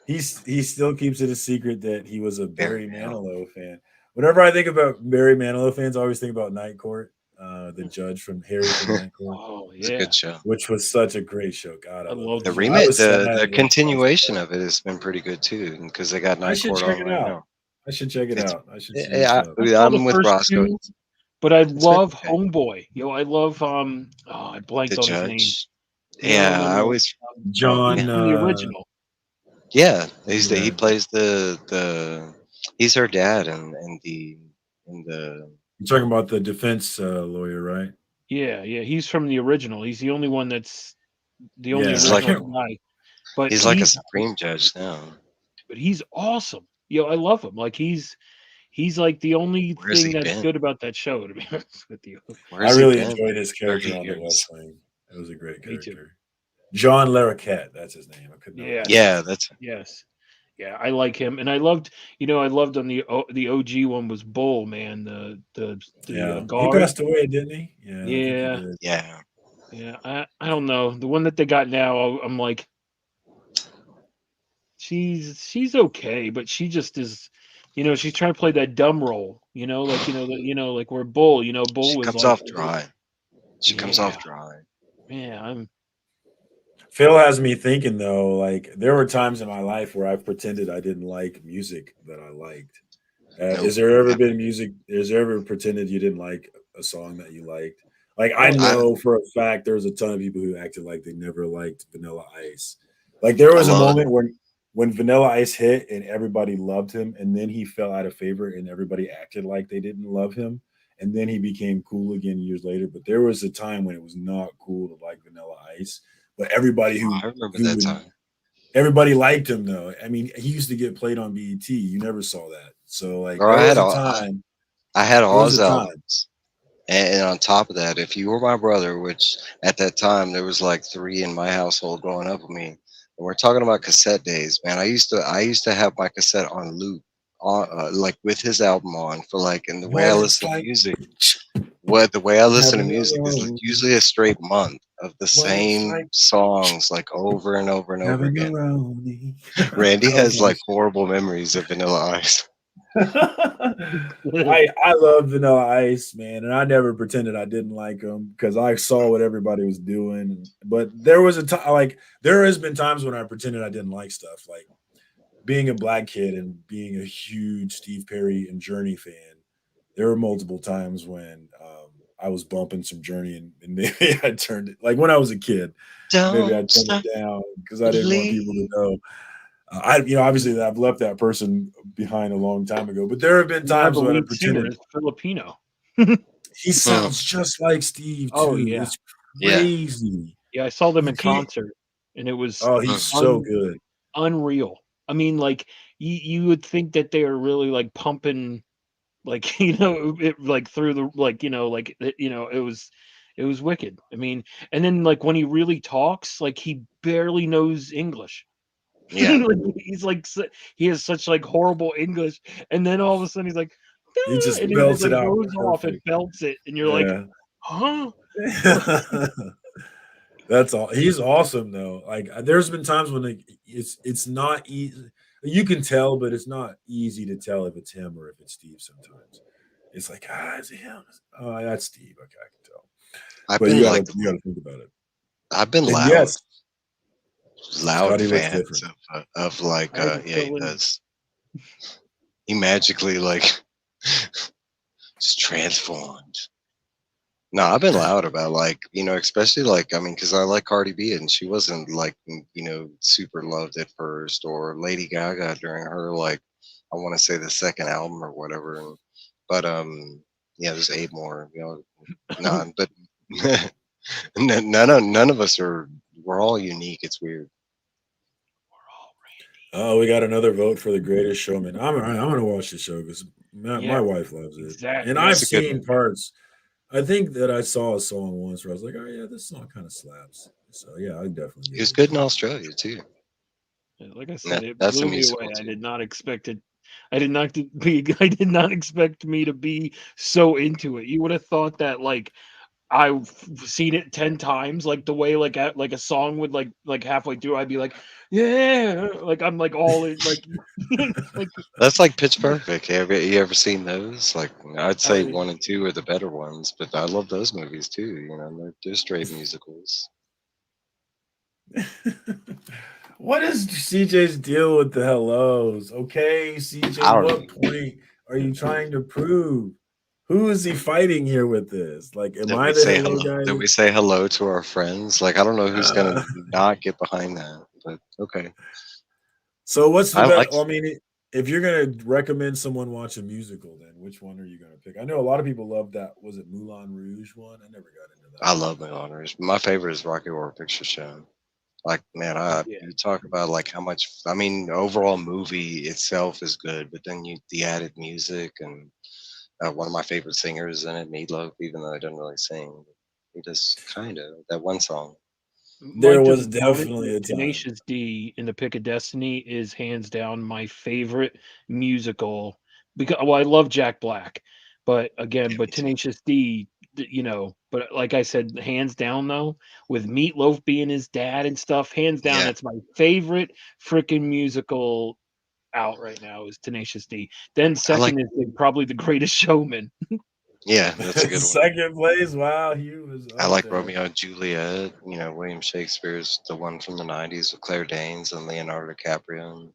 he still keeps it a secret that he was a Barry Barry Manilow. Manilow fan. Whenever I think about Barry Manilow fans, I always think about Night Court, the judge from Harry from Night Court, oh It's a yeah, good show. which was such a great show. God, I I love love that The show. the I remake, was sad the when it lost. continuation of it has been pretty good too, because they got I Night should Court check on it right out. now. I should check it It's out. I should see what's yeah, up. I saw the I'm with first Roscoe. two, but I It's been love okay. Homeboy. I love oh, I The blanked on his name. Judge. No, Yeah, no, I no. always He's John, from the original. yeah. He yeah, plays the he's her dad in the you're talking about the defense lawyer, right? Yeah, yeah. He's from the original. He's the only one that's the only Yeah, he's I like original can't. guy. But he's like a he's Supreme Judge now. but he's awesome. I love him. Like he's like the only Where's thing he that's been? good about that show, to be honest with you. I Where's he really been enjoyed his for 30 character on The West years? Wing. It was a great Me too. character. John Larroquette, that's his name. I could not Yeah. remember. Yeah, that's Yes. Yeah, I like him, and I loved on the OG one was Bull, man, the Yeah, he guard. passed away, didn't he? Yeah, I think he Yeah, did. yeah. yeah. I don't know the one that they got now. I'm like, she's okay, but she just is. She's trying to play that dumb role. Like where Bull. Bull She was comes like, off dry. She comes yeah, off dry. man. Phil has me thinking though, like there were times in my life where I've pretended I didn't like music that I liked. Nope. Is there ever Yep. been music? Is there ever pretended you didn't like a song that you liked? Like I Well, I know for a fact there's a ton of people who acted like they never liked Vanilla Ice. Like there I was a love moment when Vanilla Ice hit and everybody loved him, and then he fell out of favor and everybody acted like they didn't love him, and then he became cool again years later. But there was a time when it was not cool to like Vanilla Ice, but everybody I remember who that would time. everybody liked him though. I mean, he used to get played on BET. You never saw that. So like Or there was a time. I had There all was his a time. albums. And on top of that, if you were my brother, which at that time there was like 3 in my household growing up with me, and we're talking about cassette days, man. I used to have my cassette on loop, on like with his album on for like, and the way What I it's listen to like music, the way I listen to having a music is road. usually a straight month of the What it's same like songs, like over and over and over having a again. roadie. Randy That was has my like horrible memories of Vanilla Ice. I love Vanilla Ice, man, and I never pretended I didn't like him because I saw what everybody was doing. But there was a time, like there has been times when I pretended I didn't like stuff, like being a black kid and being a huge Steve Perry and Journey fan. There were multiple times when I was bumping some Journey and maybe I turned it like when I was a kid. Maybe I Don't turned stop it down because I didn't want people to believing. know. Obviously I've left that person behind a long time ago, but there have been Now times the when I lead singer pretended is Filipino. he sounds just like Steve Oh too. yeah, It's Yeah. crazy. yeah. I saw them You in can't. concert, and it was Oh, he's so good. unreal. I mean, like you would think that they are really like pumping, like it like through the like it was wicked. I mean, and then like when he really talks, like he barely knows English. Yeah. Like, he's like he has such like horrible English, and then all of a sudden he's like, He "Ah," just and he just belts it like out goes off and perfect. belts it, and you're like, Yeah. huh? That's all. He's awesome though. Like there's been times when it's not easy. You can tell, but it's not easy to tell if it's him or if it's Steve. Sometimes it's like, is it him? Oh, that's Steve. Okay, I can tell. I've But been like you gotta think about it. I've been And loud yes, loud Scotty looks fans different. of like I had to yeah, he fill in. does. He magically like just transformed. No, I've been loud about like, especially like, I mean, because I like Cardi B and she wasn't like, super loved at first, or Lady Gaga during her, like, I want to say the second album or whatever. But, yeah, there's eight more, none, but none of us we're all unique. It's weird. Oh, we got another vote for the Greatest Showman. I'm gonna watch the show because my Yeah, wife loves it, and exactly. I've It's a good seen one. parts. I think that I saw a song once where I was like, "Oh yeah, this song kind of slaps." So yeah, I definitely He give was it a good in go. Australia too. Like I said, it That's a blew me away. musical I too. did not expect it. I did not be. I did not expect me to be so into it. You would have thought that like I've seen it 10 times, like the way like a song would like halfway through, I'd be like, yeah, like I'm like all in, like like That's like Pitch Perfect. You ever seen those? Like, I'd say I one and two are the better ones, but I love those movies too. They're straight musicals. What is CJ's deal with the hellos? Okay, I CJ, don't what know. point are you trying to prove? Who is he fighting here with this? Like, am That I we the say hello hello. That guy? we say hello to our friends. Like, I don't know who's gonna Uh, not get behind that, but okay. so what's the I best? like. I mean, if you're gonna recommend someone watch a musical, then which one are you gonna pick? I know a lot of people love that. Was it Moulin Rouge one? I never got into that I one. love Moulin Rouge. My favorite is Rocky Horror Picture Show. Like, man, yeah. you talk about like how much. I mean, the overall movie itself is good, but then the added music and one of my favorite singers in it, Meatloaf, even though he doesn't really sing, he does kind of that one song. There Mike was doesn't count it, definitely but a time. Tenacious D in The Pick of Destiny is hands down my favorite musical because well, I love Jack Black, but again, Yeah, me but too. Tenacious D, but like I said, hands down though, with Meatloaf being his dad and stuff, hands down, Yeah, that's my favorite freaking musical out right now is Tenacious D. Then I like. second is probably The Greatest Showman. Yeah, that's a good one. Second place. Wow, he was I up like there. Romeo and Juliet. William Shakespeare's the one from the '90s with Claire Danes and Leonardo DiCaprio.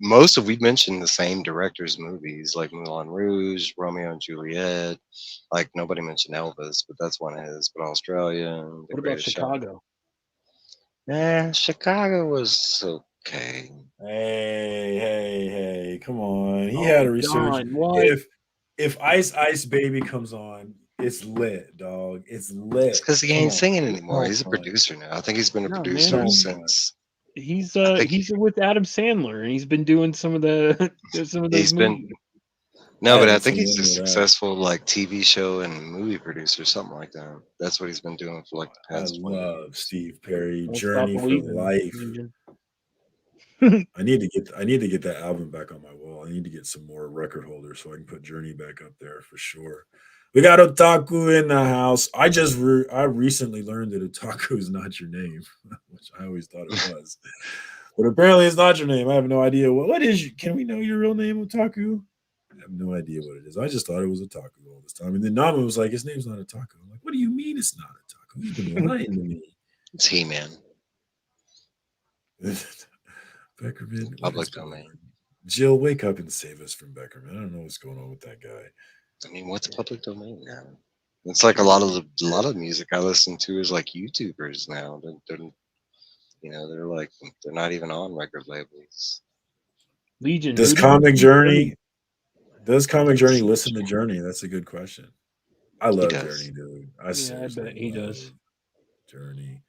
Most of we mentioned the same director's movies like Moulin Rouge, Romeo and Juliet. Like nobody mentioned Elvis, but that's one of his. But Australia, The What about Greatest Showman. Chicago? Yeah, Chicago was okay. Hey, come on. He had Oh, a research. John, what? If Ice Baby comes on, it's lit, dog. It's It's lit. because he Come ain't on. singing anymore. Come He's a on. producer now. I think he's been a No, man, producer Come he's on. since. He's I think he's with Adam Sandler and he's been doing some of the some of those he's been. movies. I No, but I haven't think seen he's a any of that. successful like TV show and movie producer, something like that. That's what he's been doing for like the I past 20 love years. Steve Perry, Don't stop Journey for believing, Life. Legion. I need to get that album back on my wall. I need to get some more record holders so I can put Journey back up there for sure. We got Otaku in the house. I recently learned that Otaku is not your name, which I always thought it was. But apparently it's not your name. I have no idea. What is can we know your real name, Otaku? I have no idea what it is. I just thought it was Otaku all this time. And then Nama was like, his name's not Otaku. I'm like, what do you mean it's not Otaku? He's been lying to me. It's He-Man, Beckerman, what is public going domain. on? Jill, wake up and save us from Beckerman. I don't know what's going on with that guy. I mean, what's public domain now? It's like a lot of music I listen to is like YouTubers now. You know, they're not even on record labels. Legion. Does who do you Comic think Journey? Does Comic Journey That's listen to Journey? That's a good question. I he love does. Journey, dude. I Yeah, I seriously bet he love does. Journey.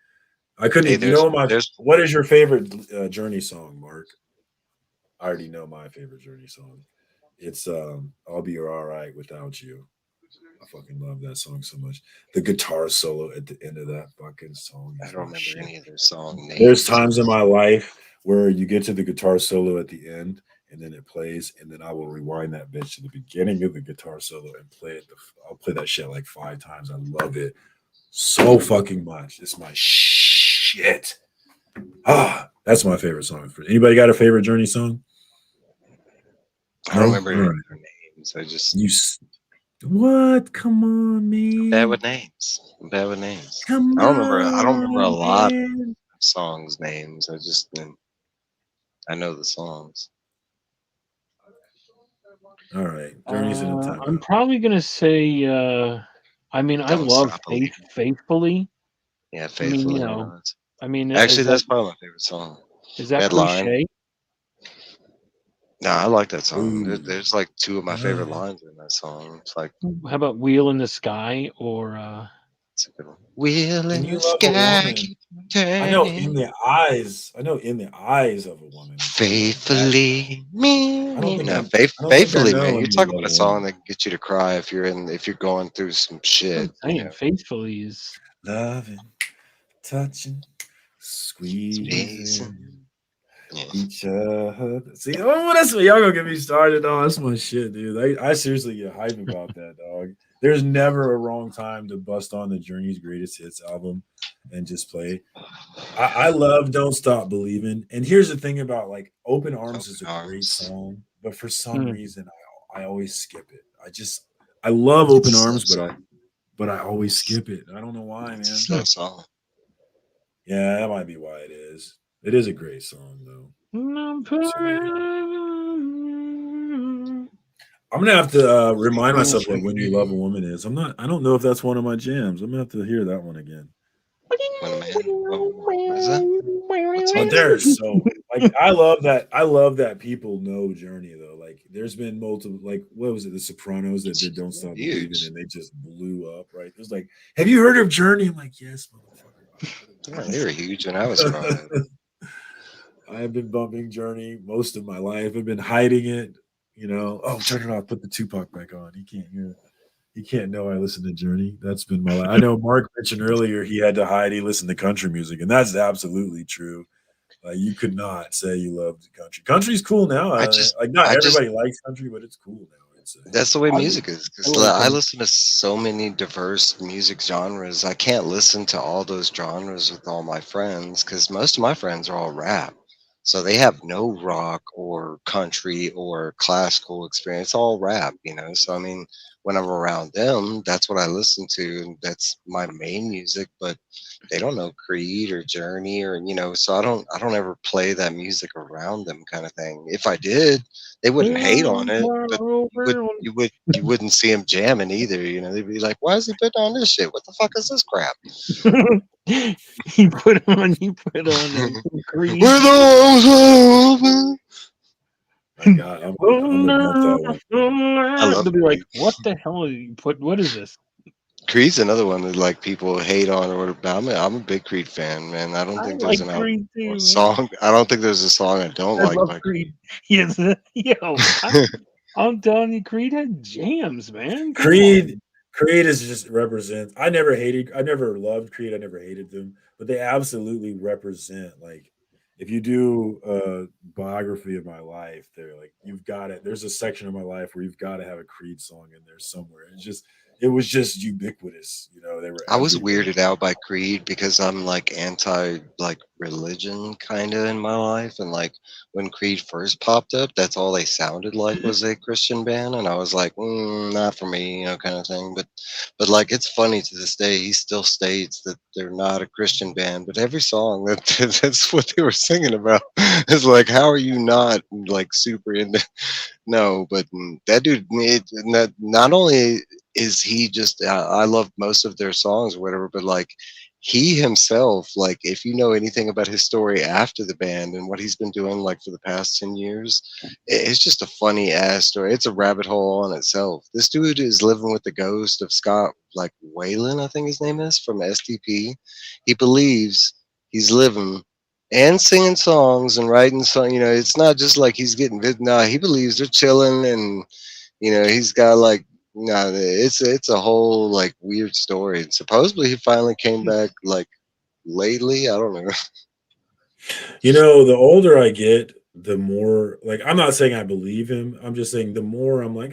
I couldn't Hey, even. You know there's what is your favorite Journey song, Mark? I already know my favorite Journey song. It's "I'll Be All Right Without You." I fucking love that song so much. The guitar solo at the end of that fucking song I is don't my remember shit. any of their song There's names. times in my life where you get to the guitar solo at the end and then it plays, and then I will rewind that bitch to the beginning of the guitar solo and play it. I'll play that shit like 5 times. I love it so fucking much. It's my shit. That's my favorite song. Anybody got a favorite Journey song? I don't No? remember All any of right. their names. I just You what? Come on, I'm bad man. with names. I'm bad with names. Come I don't remember a on, lot of man. songs names. I know the songs. All right. Journey's in a I'm timeout. probably gonna say. I mean, I Don't love Stop Believing. Faithfully. Yeah, I mean, Faithfully. I know it. I mean, Actually, that's probably my favorite song. is that That line. cliche? No, I like that song. Ooh. There's like two of my favorite Love it. lines in that song. It's like How about Wheel in the Sky or it's a good one. Wheel When in you the love a sky woman, keep I know in turning the eyes. I know in the eyes of a woman. If you love that, faithfully. Me. I don't think I Faithfully, know man. when You're you talking love about a a song woman. that can get you to cry if you're going through some shit. I'm saying Faithfully is Loving, touching, Amazing. squeezing Yeah. each other. See, that's what y'all gonna get me started on. That's my shit, dude. I seriously get hype about that, dog. There's never a wrong time to bust on the Journey's greatest hits album and just play. I love Don't Stop Believing. And here's the thing about like Open Arms is Open a great arms. song, but for some reason I always skip it. I love It's a Open slow Arms, song. but I always skip it. I don't know why, It's a man. slow song. Yeah, that might be why it is. It is a great song though. Absolutely. I'm gonna have to remind myself what "When You Love a Woman" is. I don't know if that's one of my jams. I'm gonna have to hear that one again. When a man. What is that? What But song is that? there's so like I love that. I love that people know Journey though. Like there's been multiple. Like what was it? The Sopranos that did "Don't Stop Believing" Huge. and they just blew up. Right? It was like, have you heard of Journey? I'm like, yes, motherfucker. Yeah, they were huge when I was growing up. I have been bumping Journey most of my life. I've been hiding it. You know, oh, turn it off. Put the Tupac back on. He can't hear it. He can't know I listen to Journey. That's been my life. I know Mark mentioned earlier he had to hide. He listened to country music, and that's absolutely true. You could not say you loved country. Country's cool now. Like not I just everybody likes country, but it's cool now. That's the way I, music is. I Because like I them. listen to so many diverse music genres. I can't listen to all those genres with all my friends because most of my friends are all rap. So they have no rock or country or classical experience, all rap, you know. So, I mean, when I'm around them, that's what I listen to. And that's my main music. But they don't know Creed or Journey or, so I don't ever play that music around them kind of thing. If I did, they wouldn't hate on it, but you wouldn't see them jamming either. They'd be like, "Why is he putting on this shit? What the fuck is this crap?" You put on Creed. We're the ones I got. I'm gonna bump that one. I love They'll be like, Creed. "What the hell are you put? What is this?" Creed's another one that like people hate on or whatever. But I'm a big Creed fan, man. I don't I think there's like an album Creed or too, man. song. I don't think there's a song I don't I like love by Creed. Yes, I'm telling you, Creed had jams, man. Come on. Creed is just represents. I never loved Creed. I never hated them, but they absolutely represent. Like, if you do a biography of my life, they're like, you've got it. There's a section of my life where you've got to have a Creed song in there somewhere. It was just ubiquitous. They were I was everywhere. weirded out by Creed because I'm like anti like religion kind of in my life, and like when Creed first popped up, that's all they sounded like was a Christian band, and I was like, not for me, kind of thing. But like it's funny to this day, he still states that they're not a Christian band, but every song that's what they were singing about is like, how are you not like super into? No, but that dude, not only is he just I love most of their songs or whatever, but like he himself, like, if you know anything about his story after the band and what he's been doing like for the past 10 years, it's just a funny ass story. It's a rabbit hole on itself. This dude is living with the ghost of Scott, like Whalen, I think his name is, from SDP. He believes he's living and singing songs and writing songs. You know, it's not just like he's getting no, he believes they're chilling, and you know, he's got like, no, it's a whole like weird story. And supposedly he finally came back like lately. I don't know. You know, the older I get, the more like, I'm not saying I believe him. I'm just saying the more I'm like,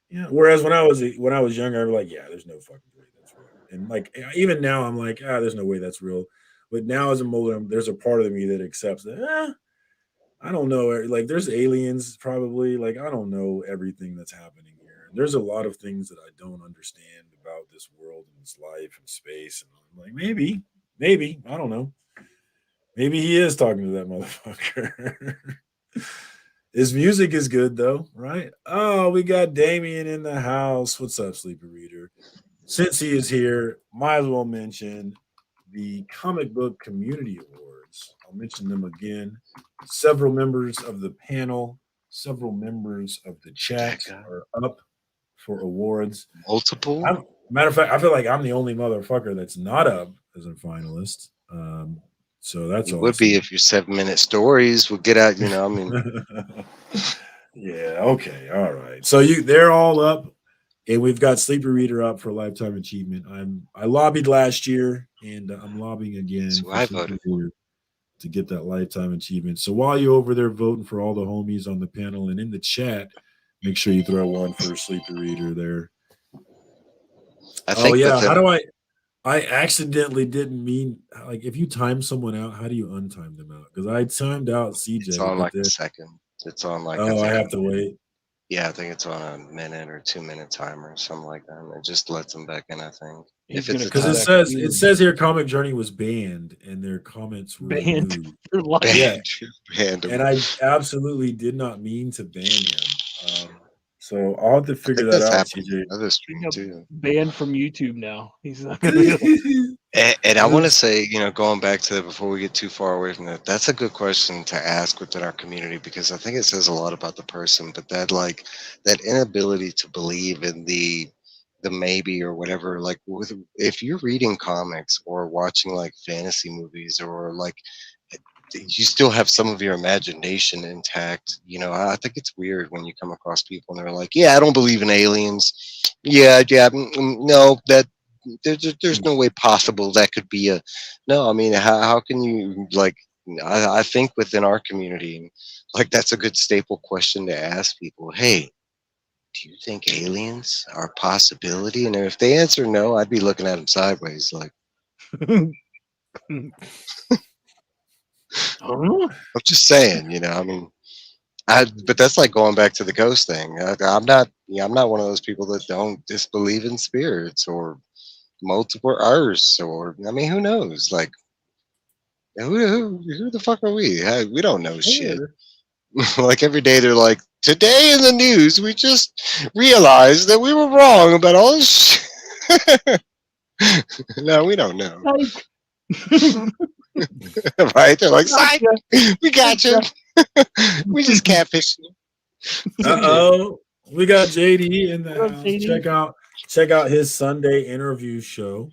yeah. Whereas when I was younger, I was like, yeah, there's no fucking way that's real. And like even now, I'm like, there's no way that's real. But now as I'm older, there's a part of me that accepts that. I don't know. Like, there's aliens probably. Like, I don't know everything that's happening here. There's a lot of things that I don't understand about this world and this life and space. And I'm like, maybe, I don't know. Maybe he is talking to that motherfucker. His music is good though, right? Oh, we got Damien in the house. What's up, Sleeper Reader? Since he is here, might as well mention the Comic Book Community Awards. I'll mention them again. Several members of the panel, several members of the chat are up for awards. Multiple? Matter of fact, I feel like I'm the only motherfucker that's not up as a finalist. So that's it awesome. Would be if your 7-minute stories would get out, you know. I mean, yeah, okay, all right. So they're all up, and we've got Sleeper Reader up for lifetime achievement. I lobbied last year, and I'm lobbying again so for I Sleeper voted Reader to get that lifetime achievement. So while you're over there voting for all the homies on the panel and in the chat, make sure you throw one for Sleeper Reader there. I think how do I accidentally didn't mean, like, if you time someone out, how do you untime them out? Because I timed out CJ. It's on like a second. It's on like, I have to wait. Yeah, I think it's on a minute or 2-minute timer or something like that. And it just lets them back in, I think. He's If it's because it says here Comic Journey was banned and their comments were banned. Banned. And I absolutely did not mean to ban him. So I'll have to figure that out, CJ. Another stream too. Banned from YouTube now. He's not gonna and I want to say, you know, going back to that before we get too far away from that, that's a good question to ask within our community, because I think it says a lot about the person. But that inability to believe in the maybe or whatever, like if you're reading comics or watching like fantasy movies, or like you still have some of your imagination intact. You know, I think it's weird when you come across people and they're like, yeah, I don't believe in aliens. Yeah, no, that there's no way possible that could be a no. I mean, how can you, like, I think within our community, like, that's a good staple question to ask people. Hey, do you think aliens are a possibility? And if they answer no, I'd be looking at them sideways like, I'm just saying, you know, I mean, but that's like going back to the ghost thing. I'm not one of those people that don't disbelieve in spirits or multiple Earths, or, I mean, who knows? Like, who the fuck are we? We don't know shit. Like, every day they're like, today in the news, we just realized that we were wrong about all this shit. No, we don't know. Right? They're like, psych, we got you. We just catfishing you. Uh-oh. We got JD in the house. Check out his Sunday interview show.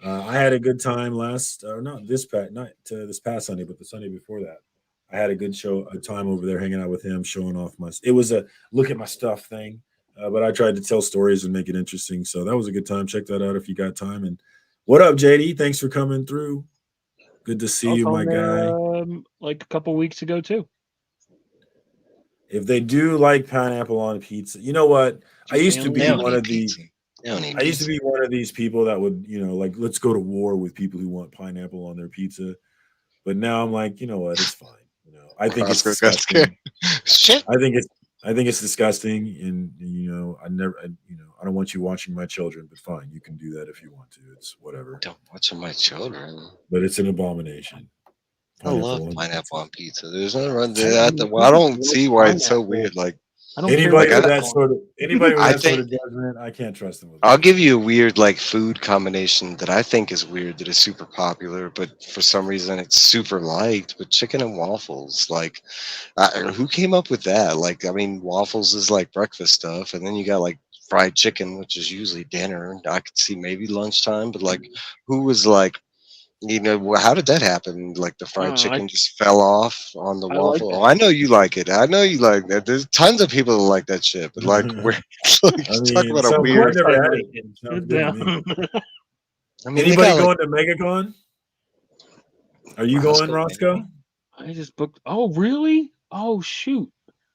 I had a good time this past Sunday, but the Sunday before that. I had a time over there hanging out with him, showing off it was a look at my stuff thing, but I tried to tell stories and make it interesting. So that was a good time. Check that out if you got time. And what up, JD? Thanks for coming through. Good to see you, my guy. Like a couple weeks ago too. If they do like pineapple on pizza, you know what? I used to be one of these people that would, you know, like, let's go to war with people who want pineapple on their pizza. But now I'm like, you know what? It's fine. You know, I think it's disgusting. Shit. I think it's disgusting, and you know, I don't want you watching my children, but fine, you can do that if you want to. It's whatever. Don't watch my children. But it's an abomination. I love pineapple on pizza. There's nothing wrong with that. I don't see why it's so weird. Like, I don't Anybody care. with Like, that sort of anybody with I that sort think of judgment, I can't trust them with I'll it. give you a weird like food combination that I think is weird that is super popular, but for some reason it's super liked. But chicken and waffles, like, who came up with that? Like, I mean, waffles is like breakfast stuff, and then you got like fried chicken, which is usually dinner. I could see maybe lunchtime, but like, who was like, how did that happen? Like the fried I chicken just fell off on the I like waffle. that. Oh, I know you like it. I know you like that. There's tons of people that like that shit, but like, we're like, I talk mean, about a sounds Of good. I've course weird. I never had like it. it. Sounds good to me. I mean, they Anybody got like going to MegaCon? Are you going, Roscoe. Roscoe? I just booked. Oh, really? Oh, shoot.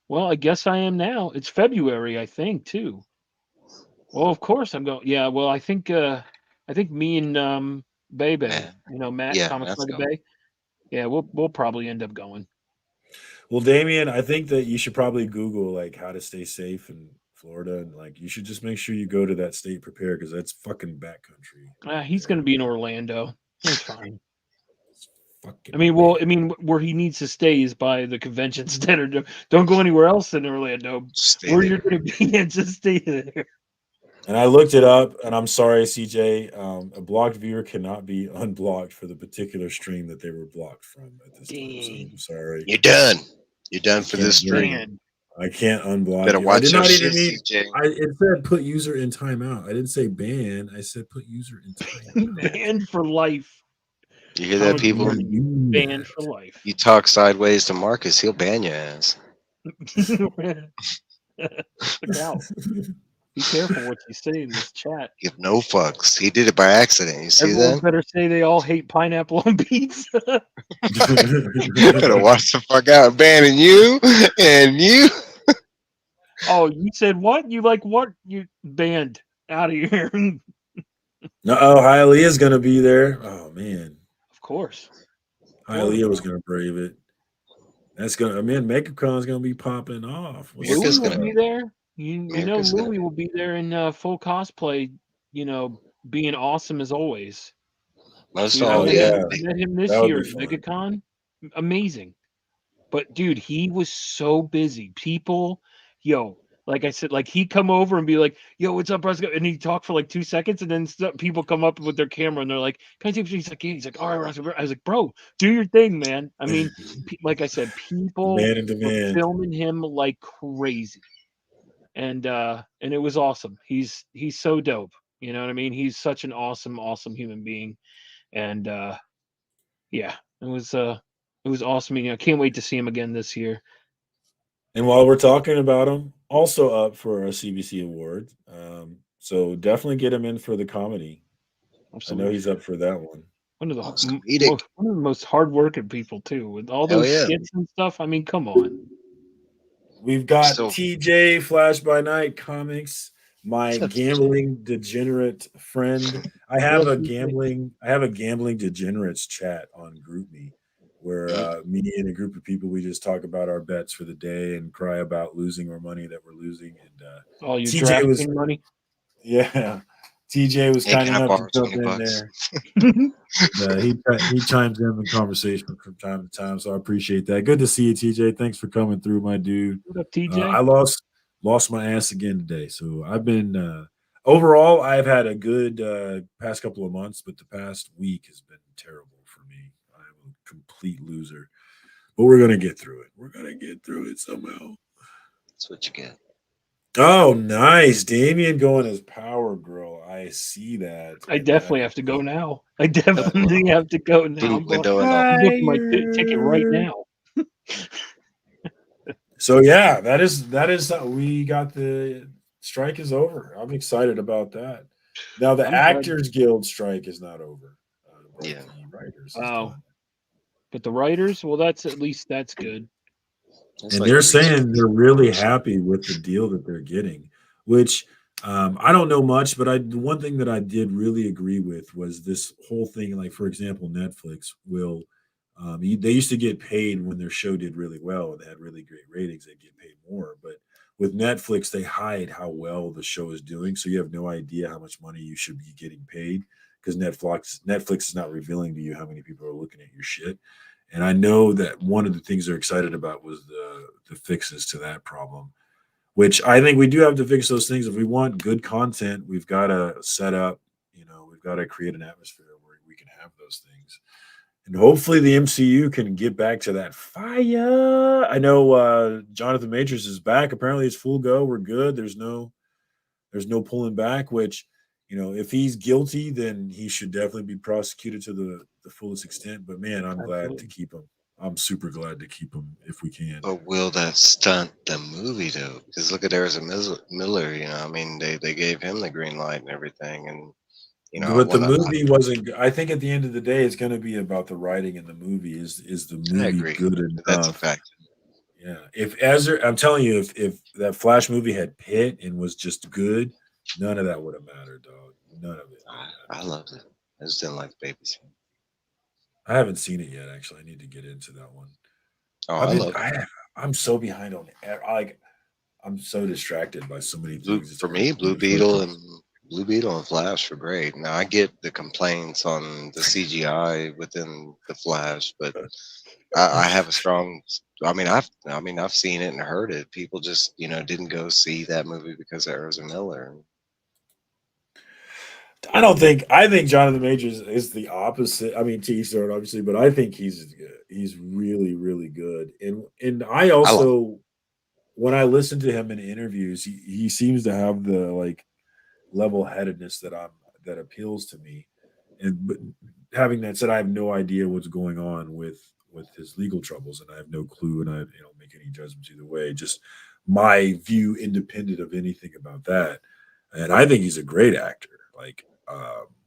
Well, I guess I am now. It's February, I think, too. Well, of course I'm going. Yeah. Well, I think me and Bebe, Man, Matt, yeah, Comics that's by the going. Bay. Yeah, we'll probably end up going. Well, Damien, I think that you should probably Google like how to stay safe in Florida, and like you should just make sure you go to that state prepared because that's fucking backcountry right He's going to there. be in Orlando. It's fine. It's fucking I mean, well, bad. where he needs to stay is by the convention center. Don't go anywhere else in Orlando. Just stay Where you're there. going to be, and just stay there. And I looked it up, and I'm sorry, CJ. A blocked viewer cannot be unblocked for the particular stream that they were blocked from at this time. So Dang, I'm sorry. You're done. You're done I for this can't do it. stream. man. I can't unblock Better you. I watch did your not even shit, mean. CJ. It said put user in timeout. I didn't say ban. I said put user in timeout. Banned for life. You hear that, Comic people? book Don't do banned that. for life. You talk sideways to Marcus, he'll ban your ass. Look out. Be careful what you say in this chat. Give no fucks. He did it by accident. You see Everyone that? better say they all hate pineapple on pizza. Better watch the fuck out. Banning you and you. Oh, you said what? You like what? You banned out of here. No, Hialeah's gonna be there. Oh man, Of course. Hialeah was gonna brave it. That's gonna. I mean, MegaCon's gonna be popping off. What's Mirka's Louis will gonna- be there. You know Mirka's gonna- Louis will be there in full cosplay, being awesome as always. Most Dude, all, Oh, yeah. yeah. I met him this That would year be at fun. MegaCon. Amazing. But dude, he was so busy. People, like I said, like he'd come over and be like, "Yo, what's up, Roscoe?" And he'd talk for like 2 seconds, and then people come up with their camera and they're like, "Can I take a picture?" He's like, "All right, Roscoe." I was like, "Bro, do your thing, man." I mean, like I said, people Man in were demand. filming him like crazy, and it was awesome. He's so dope. You know what I mean? He's such an awesome human being, and yeah, it was awesome. I can't wait to see him again this year. And while we're talking about him, also up for a CBC award. So definitely get him in for the comedy. I Absolutely. know he's up for that one. One of the comedic. one of the most hardworking people too, with all Hell those yeah. skits and stuff. I mean, come on. We've got So- TJ Flash by Night Comics, my What's up, TJ? gambling degenerate friend. I have What a up, TJ? gambling degenerates chat on GroupMe where me and a group of people we just talk about our bets for the day and cry about losing our money that we're losing. And All your TJ was drafting money. yeah. TJ was Hey, kind can I enough borrow to jump 20 in bucks? there. He chimes in the conversation from time to time, so I appreciate that. Good to see you, TJ. Thanks for coming through, my dude. What up, TJ? I lost my ass again today, so I've been overall I've had a good past couple of months, but the past week has been terrible for me. I'm a complete loser, but we're gonna get through it. We're gonna get through it somehow. That's what you get. Oh, nice, Damien going as Power Girl. I see that. I definitely have to go now. I definitely have to go now. Boot window and all. I'm booking my ticket right now. So yeah, that is we got the strike is over. I'm excited about that. Now the I'm glad. Actors Guild strike is not over. But Yeah. the writers. is Oh. done. But the writers, well, that's good. That's And like they're 3 saying they're really hours. happy with the deal that they're getting, which I don't know much, but the one thing that I did really agree with was this whole thing. Like for example, Netflix will they used to get paid when their show did really well and they had really great ratings. They'd get paid more, but with Netflix, they hide how well the show is doing, so you have no idea how much money you should be getting paid because Netflix is not revealing to you how many people are looking at your shit. And I know that one of the things they're excited about was the fixes to that problem, which I think we do have to fix those things. If we want good content, we've got to set up, we've got to create an atmosphere where we can have those things. And hopefully the MCU can get back to that fire. I know Jonathan Majors is back. Apparently it's full go. We're good. There's no pulling back, which, if he's guilty, then he should definitely be prosecuted to the fullest extent. But man, I'm glad to keep him. I'm super glad to keep him if we can. But will that stunt the movie though? Because look at Ezra Miller. I mean, they gave him the green light and everything, and But the movie wasn't. I think at the end of the day, it's going to be about the writing in the movie. Is the movie good enough? That's a fact. Yeah. If Ezra, I'm telling you, if that Flash movie had Pitt and was just good, none of that would have mattered, dog. None of it. I loved it. I just didn't like the baby scene. I haven't seen it yet. Actually, I need to get into that one. Oh, I'm so behind on it. I'm so distracted by so many things. For me, Blue Beetle and Flash were great. Now I get the complaints on the CGI within the Flash, but I have a strong. I've seen it and heard it. People just didn't go see that movie because of Ezra Miller. I think Jonathan Majors is the opposite. I mean, T-Star obviously, but I think he's really, really good. And I also, when I listen to him in interviews, he seems to have the level-headedness that appeals to me. But having that said, I have no idea what's going on with his legal troubles, and I have no clue, and I don't make any judgments either way. Just my view, independent of anything about that. And I think he's a great actor.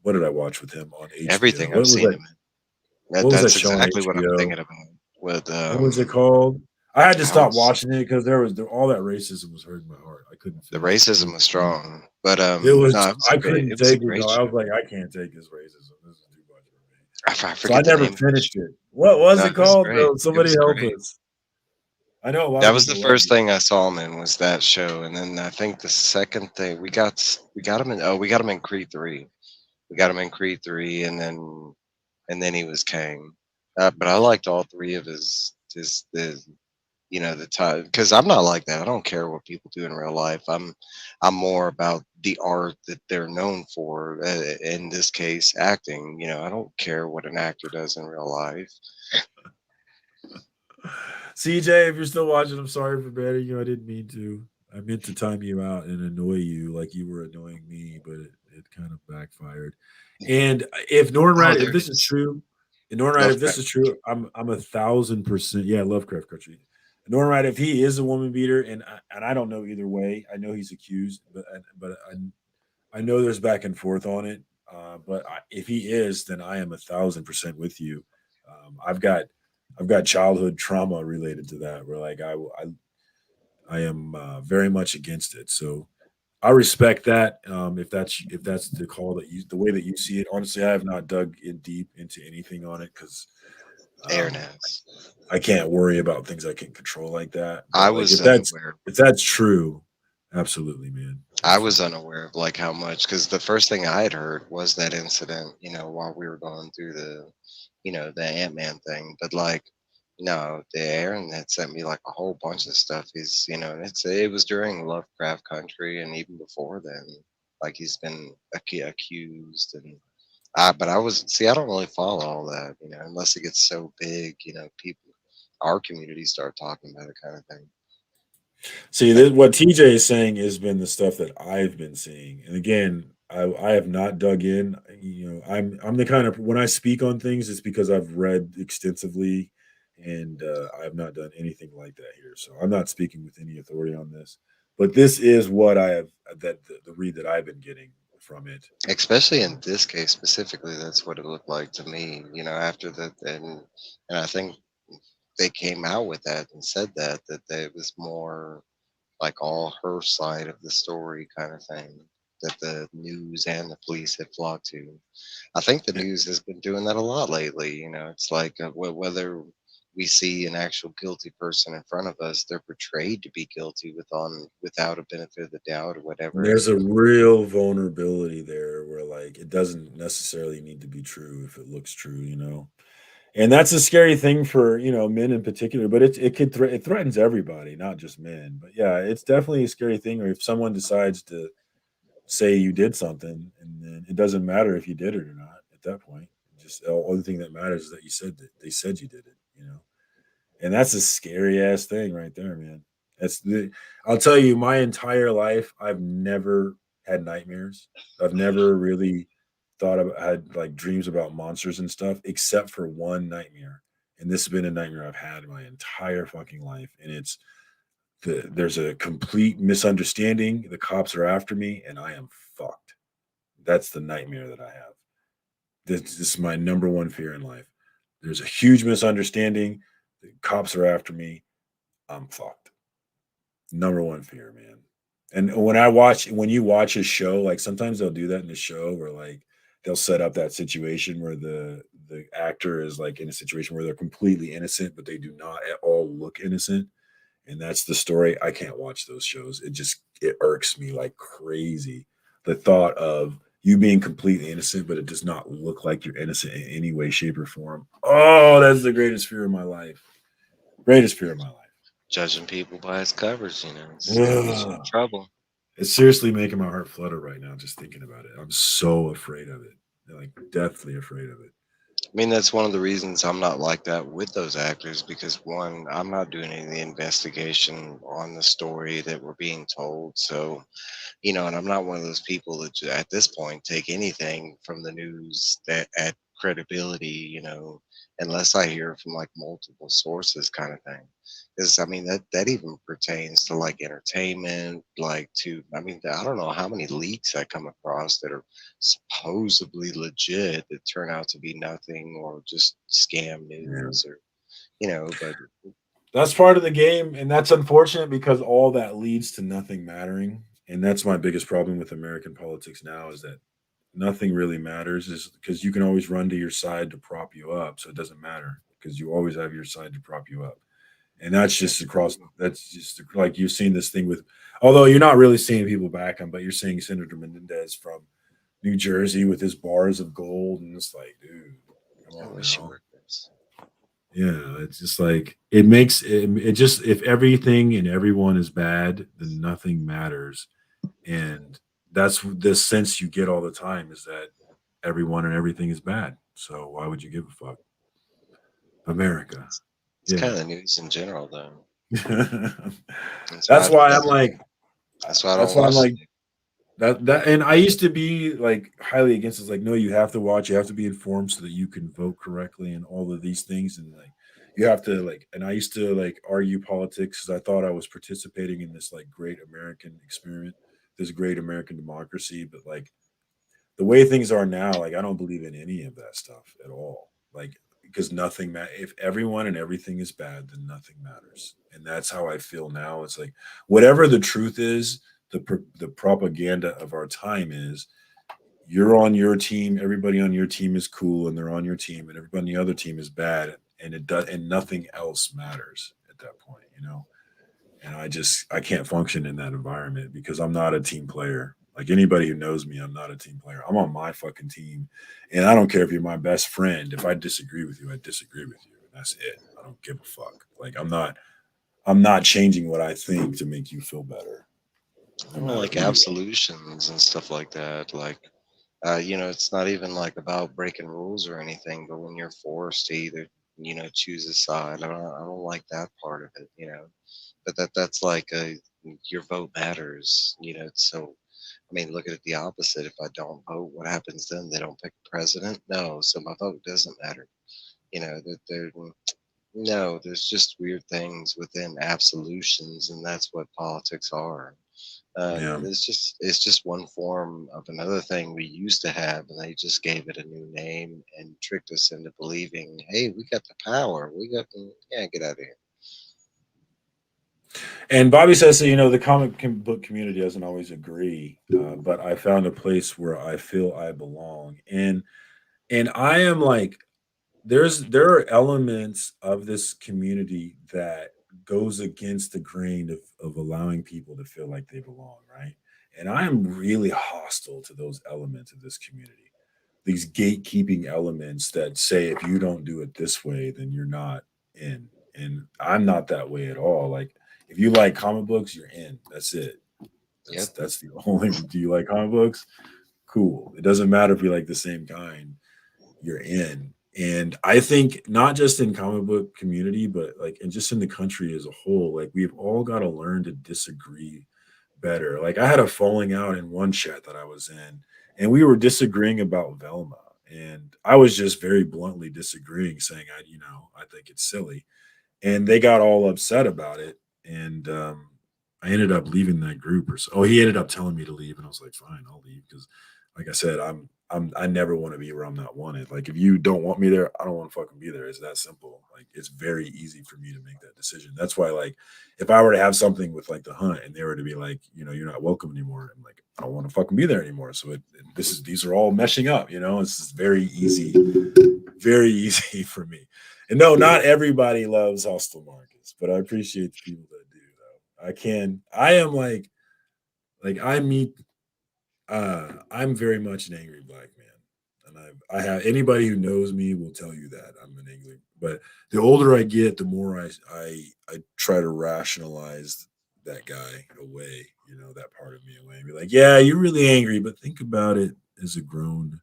What did I watch with him on HBO? Everything I've seen him in. That's exactly what I'm thinking about. What was it called? I had to stop watching it because all that racism was hurting my heart. I couldn't. The racism was strong, but it was. I couldn't take it. I was like, I can't take this racism. This is too much for me. So I never finished it. What was it called? Somebody help us. I know that was the first thing I saw him in was that show, and then I think the second thing we got him in Creed 3. We got him in Creed 3, and then he was Kang. But I liked all three of the time, because I'm not like that. I don't care what people do in real life. I'm more about the art that they're known for. In this case, acting. I don't care what an actor does in real life. CJ, if you're still watching, I'm sorry for banning you. I didn't mean to. I meant to time you out and annoy you like you were annoying me, but it kind of backfired. And if if this is true, I'm 1,000%. Yeah, Lovecraft Country. Norman, if he is a woman beater, and I don't know either way. I know he's accused, but I know there's back and forth on it. But if he is, then I am 1,000% with you. I've got childhood trauma related to that, where I am very much against it. So I respect that. If that's the call the way that you see it. Honestly, I have not dug in deep into anything on it because I can't worry about things I can't control like that. But I was unaware. If that's true, absolutely, man. I was unaware of how much, because the first thing I had heard was that incident, while we were going through the Ant-Man thing. But no, the Aaron had sent me a whole bunch of stuff. He's it was during Lovecraft Country and even before then. He's been accused and. But I don't really follow all that, unless it gets so big, our community start talking about it kind of thing. See, what TJ is saying has been the stuff that I've been seeing. And again, I have not dug in. I'm the kind of, when I speak on things, it's because I've read extensively and I have not done anything like that here. So I'm not speaking with any authority on this. But this is what I have, the read that I've been getting from it, especially in this case specifically. That's what it looked like to me, after that. And I think they came out with that and said that it was more all her side of the story kind of thing that the news and the police had flocked to. I think the news has been doing that a lot lately. It's whether we see an actual guilty person in front of us, they're portrayed to be guilty without a benefit of the doubt or whatever. There's a real vulnerability there where it doesn't necessarily need to be true if it looks true, And that's a scary thing for, men in particular, but it threatens everybody, not just men. But yeah, it's definitely a scary thing. Or if someone decides to say you did something, and then it doesn't matter if you did it or not at that point. Just the only thing that matters is that you said that they said you did it. And that's a scary ass thing right there, man. I'll tell you, my entire life, I've never had nightmares. I've never really had like dreams about monsters and stuff, except for one nightmare. And this has been a nightmare I've had my entire fucking life. And there's a complete misunderstanding. The cops are after me and I am fucked. That's the nightmare that I have. This is my number one fear in life. There's a huge misunderstanding. The cops are after me. I'm fucked. Number one fear, man. And when you watch a show, like sometimes they'll do that in the show where like they'll set up that situation where the actor is like in a situation where they're completely innocent, but they do not at all look innocent. And that's the story. I can't watch those shows. It irks me like crazy. The thought of you being completely innocent, but it does not look like you're innocent in any way, shape, or form. Oh, that's the greatest fear of my life. Greatest fear of my life. Judging people by its covers, it's gonna get you in trouble. It's seriously making my heart flutter right now just thinking about it. I'm so afraid of it. Like deathly afraid of it. I mean, that's one of the reasons I'm not like that with those actors because one, I'm not doing any investigation on the story that we're being told. So, and I'm not one of those people that at this point take anything from the news that at credibility, unless I hear from like multiple sources kind of thing. Because I mean that even pertains to like entertainment, like I mean I don't know how many leaks I come across that are supposedly legit that turn out to be nothing or just scam news or but that's part of the game, and that's unfortunate because all that leads to nothing mattering. And that's my biggest problem with American politics now is that nothing really matters is because you can always run to your side to prop you up. So it doesn't matter because you always have your side to prop you up. And that's just like you've seen this thing with, although you're not really seeing people back him, but you're seeing Senator Menendez from New Jersey with his bars of gold. And it's like, dude, come on now. Yeah, it's just like it just if everything and everyone is bad, then nothing matters. And that's the sense you get all the time is that everyone and everything is bad. So why would you give a fuck? America. It's kind of the news in general, though. That's why I'm like, that's why I don't watch. That and I used to be like highly against it. It's like, no, you have to watch, you have to be informed so that you can vote correctly and all of these things. And like you have to like, and I used to like argue politics because I thought I was participating in this like great American experiment, this great American democracy. But like the way things are now, like I don't believe in any of that stuff at all. Like because nothing if everyone and everything is bad, then nothing matters. And that's how I feel now. It's like whatever the truth is, the propaganda of our time is you're on your team, everybody on your team is cool and they're on your team, and everybody on the other team is bad, and it does, and nothing else matters at that point, And I can't function in that environment because I'm not a team player. Like anybody who knows me, I'm not a team player. I'm on my fucking team. And I don't care if you're my best friend. If I disagree with you, I disagree with you. And that's it. I don't give a fuck. Like I'm not changing what I think to make you feel better. Like absolutions and stuff like that. Like it's not even like about breaking rules or anything, but when you're forced to either, choose a side, I don't like that part of it, but that's like your vote matters, so I mean, look at it the opposite. If I don't vote, what happens then? They don't pick a president? No, so my vote doesn't matter. No, there's just weird things within absolutions, and that's what politics are. It's just one form of another thing we used to have, and they just gave it a new name and tricked us into believing, hey, we got the power. Get out of here. And Bobby says, so, the comic book community doesn't always agree, but I found a place where I feel I belong. And I am like, there are elements of this community that goes against the grain of allowing people to feel like they belong, right? And I am really hostile to those elements of this community. these gatekeeping elements that say if you don't do it this way, then you're not in. And I'm not that way at all. Like if you like comic books, you're in. That's it. That's the only. Do you like comic books? Cool. It doesn't matter if you like the same kind. You're in. And I think not just in comic book community, but like and just in the country as a whole, like we've all got to learn to disagree better. Like I had a falling out in one chat that I was in, and we were disagreeing about Velma, and I was just very bluntly disagreeing, saying I think it's silly, and they got all upset about it, and I ended up leaving that group or so. Oh, he ended up telling me to leave, and I was like, fine, I'll leave because, like I said, I never want to be where I'm not wanted. Like if you don't want me there, I don't want to fucking be there. It's that simple. Like it's very easy for me to make that decision. That's why, like, if I were to have something with like the hunt and they were to be like, you're not welcome anymore, I'm like, I don't want to fucking be there anymore. So these are all meshing up. It's just very easy for me. And no, not everybody loves Hostile Marcus, but I appreciate the people that do. Though I am like I meet. I'm very much an angry black man, and I have anybody who knows me will tell you that I'm an angry. But the older I get, the more I try to rationalize that guy away, that part of me away, and be like, yeah, you're really angry, but think about it as a grown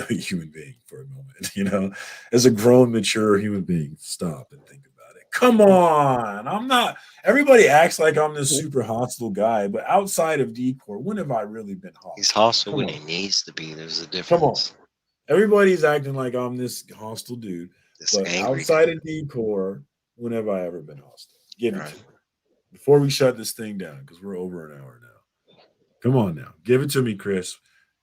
human being for a moment, as a grown, mature human being. Stop and think about it. Come on, I'm not. Everybody acts like I'm this super hostile guy, but outside of decor, when have I really been hostile? He's hostile when he needs to be. There's a difference. Come on. Everybody's acting like I'm this hostile dude, but outside of decor, when have I ever been hostile? Give it to me before we shut this thing down because we're over an hour now. Come on now, give it to me, Chris.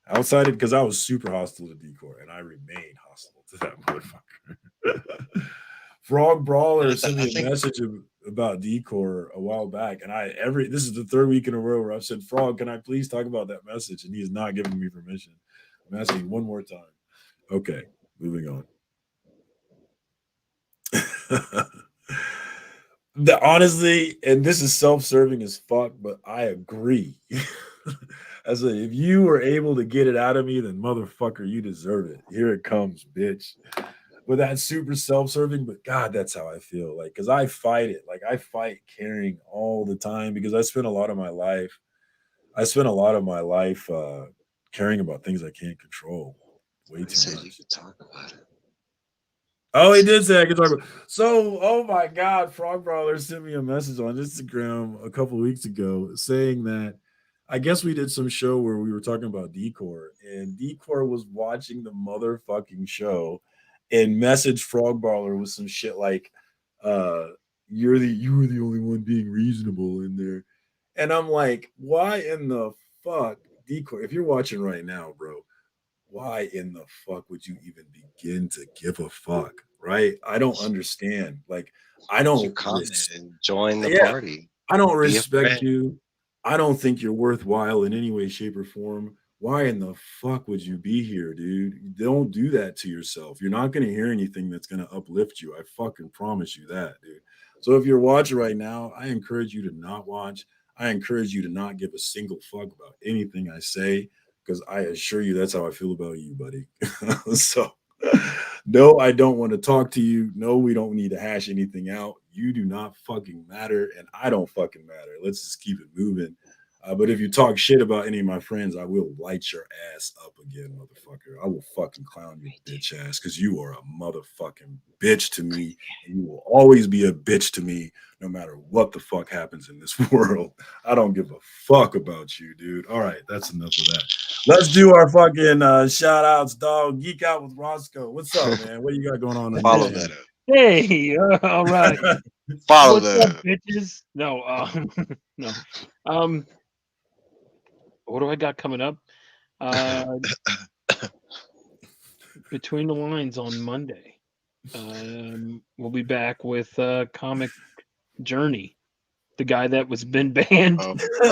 Outside it, because I was super hostile to decor, and I remain hostile to that motherfucker. Frog Brawler sent me a message about decor a while back, and this is the third week in a row where I've said, Frog, can I please talk about that message? And he is not giving me permission. I'm asking one more time. Okay, moving on. Honestly, and this is self-serving as fuck, but I agree. If you were able to get it out of me, then motherfucker, you deserve it. Here it comes, bitch. But that's super self-serving, but God, that's how I feel. Like, because I fight it. Like, I fight caring all the time because I spent a lot of my life caring about things I can't control. Way too much. You can talk about it. Oh, he did say I could talk about it. So, oh my God, Frog Brawler sent me a message on Instagram a couple weeks ago saying that I guess we did some show where we were talking about decor, and decor was watching the motherfucking show and messaged Frog Brawler with some shit like, you were the only one being reasonable in there. And I'm like, why in the fuck, decor? If you're watching right now, bro, why in the fuck would you even begin to give a fuck? Right? I don't understand. Like, I don't comment and join the party. I don't respect you. I don't think you're worthwhile in any way, shape, or form. Why in the fuck would you be here, dude? Don't do that to yourself. You're not going to hear anything that's going to uplift you. I fucking promise you that, dude. So if you're watching right now, I encourage you to not watch. I encourage you to not give a single fuck about anything I say, because I assure you that's how I feel about you, buddy. So, no, I don't want to talk to you. No, we don't need to hash anything out. You do not fucking matter, and I don't fucking matter. Let's just keep it moving. But if you talk shit about any of my friends, I will light your ass up again, motherfucker. I will fucking clown you, bitch ass, because you are a motherfucking bitch to me, and you will always be a bitch to me, no matter what the fuck happens in this world. I don't give a fuck about you, dude. All right, that's enough of that. Let's do our fucking shout outs, dog. Geek Out with Roscoe. What's up, man? What you got going on? Follow that up. Hey, all right. Follow that up, bitches. No, no. What do I got coming up? Between the Lines on Monday. We'll be back with Comic Journey, the guy that was been banned.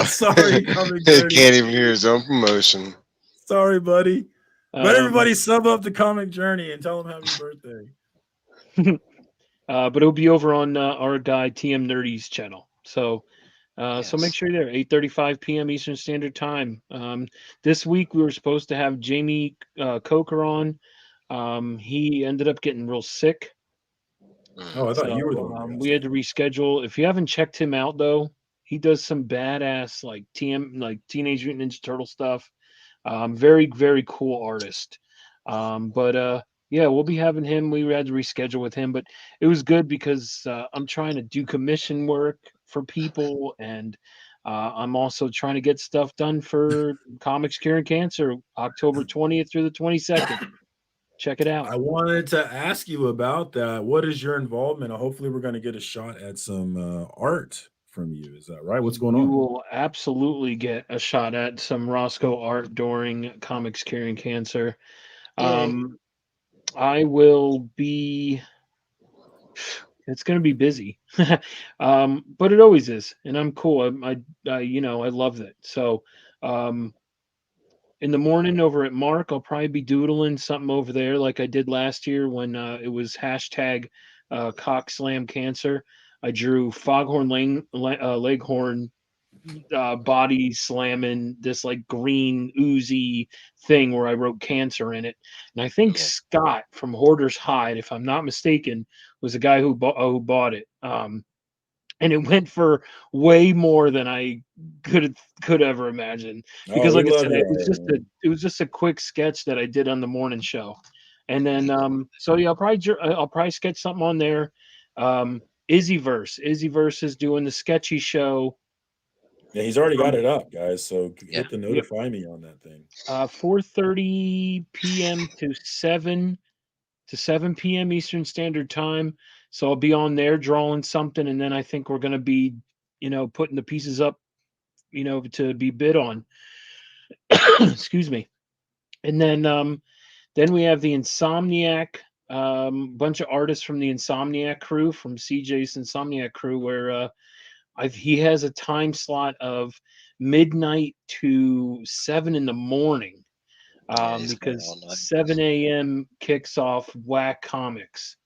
Sorry, Comic Journey. He can't even hear his own promotion. Sorry, buddy. But everybody sub up the Comic Journey and tell him happy birthday. But it'll be over on our guy TM Nerdy's channel. So So make sure you're there, 8:35 p.m. Eastern Standard Time. This week we were supposed to have Jamie Coker on. He ended up getting real sick. Oh, I thought you were the So one. we had to reschedule. If you haven't checked him out though, he does some badass like Teenage Mutant Ninja Turtle stuff. Very, very cool artist. But yeah, we'll be having him. We had to reschedule with him, but it was good because I'm trying to do commission work for people, and I'm also trying to get stuff done for Comics Curing Cancer, October 20th through the 22nd. Check it out. I wanted to ask you about that. What is your involvement? Hopefully, we're going to get a shot at some art from you. Is that right? What's going You on? will absolutely get a shot at some Roscoe art during Comics Curing Cancer. I will be. It's going to be busy, but it always is, and I'm cool. I love it. So, in the morning over at Mark, I'll probably be doodling something over there, like I did last year when it was hashtag Cock Slam Cancer. I drew Foghorn Leghorn body slamming this like green oozy thing where I wrote cancer in it. And I think Scott from Hoarder's Hide, if I'm not mistaken, was the guy who bought it. And it went for way more than I could ever imagine. Oh, Because we like I love said, your it was art, man. just a quick sketch that I did on the morning show. And then so yeah, I'll probably sketch something on there. Izzyverse is doing the sketchy show. Yeah, he's already got it up, guys. So hit the Yep. notify me on that thing. 4:30 p.m. to 7 p.m. Eastern Standard Time. So I'll be on there drawing something, and then I think we're going to be, putting the pieces up, to be bid on. Excuse me. And then we have the Insomniac, bunch of artists from the Insomniac crew, from CJ's Insomniac crew, where he has a time slot of midnight to 7 in the morning. Because 7 a.m. kicks off Whack Comics,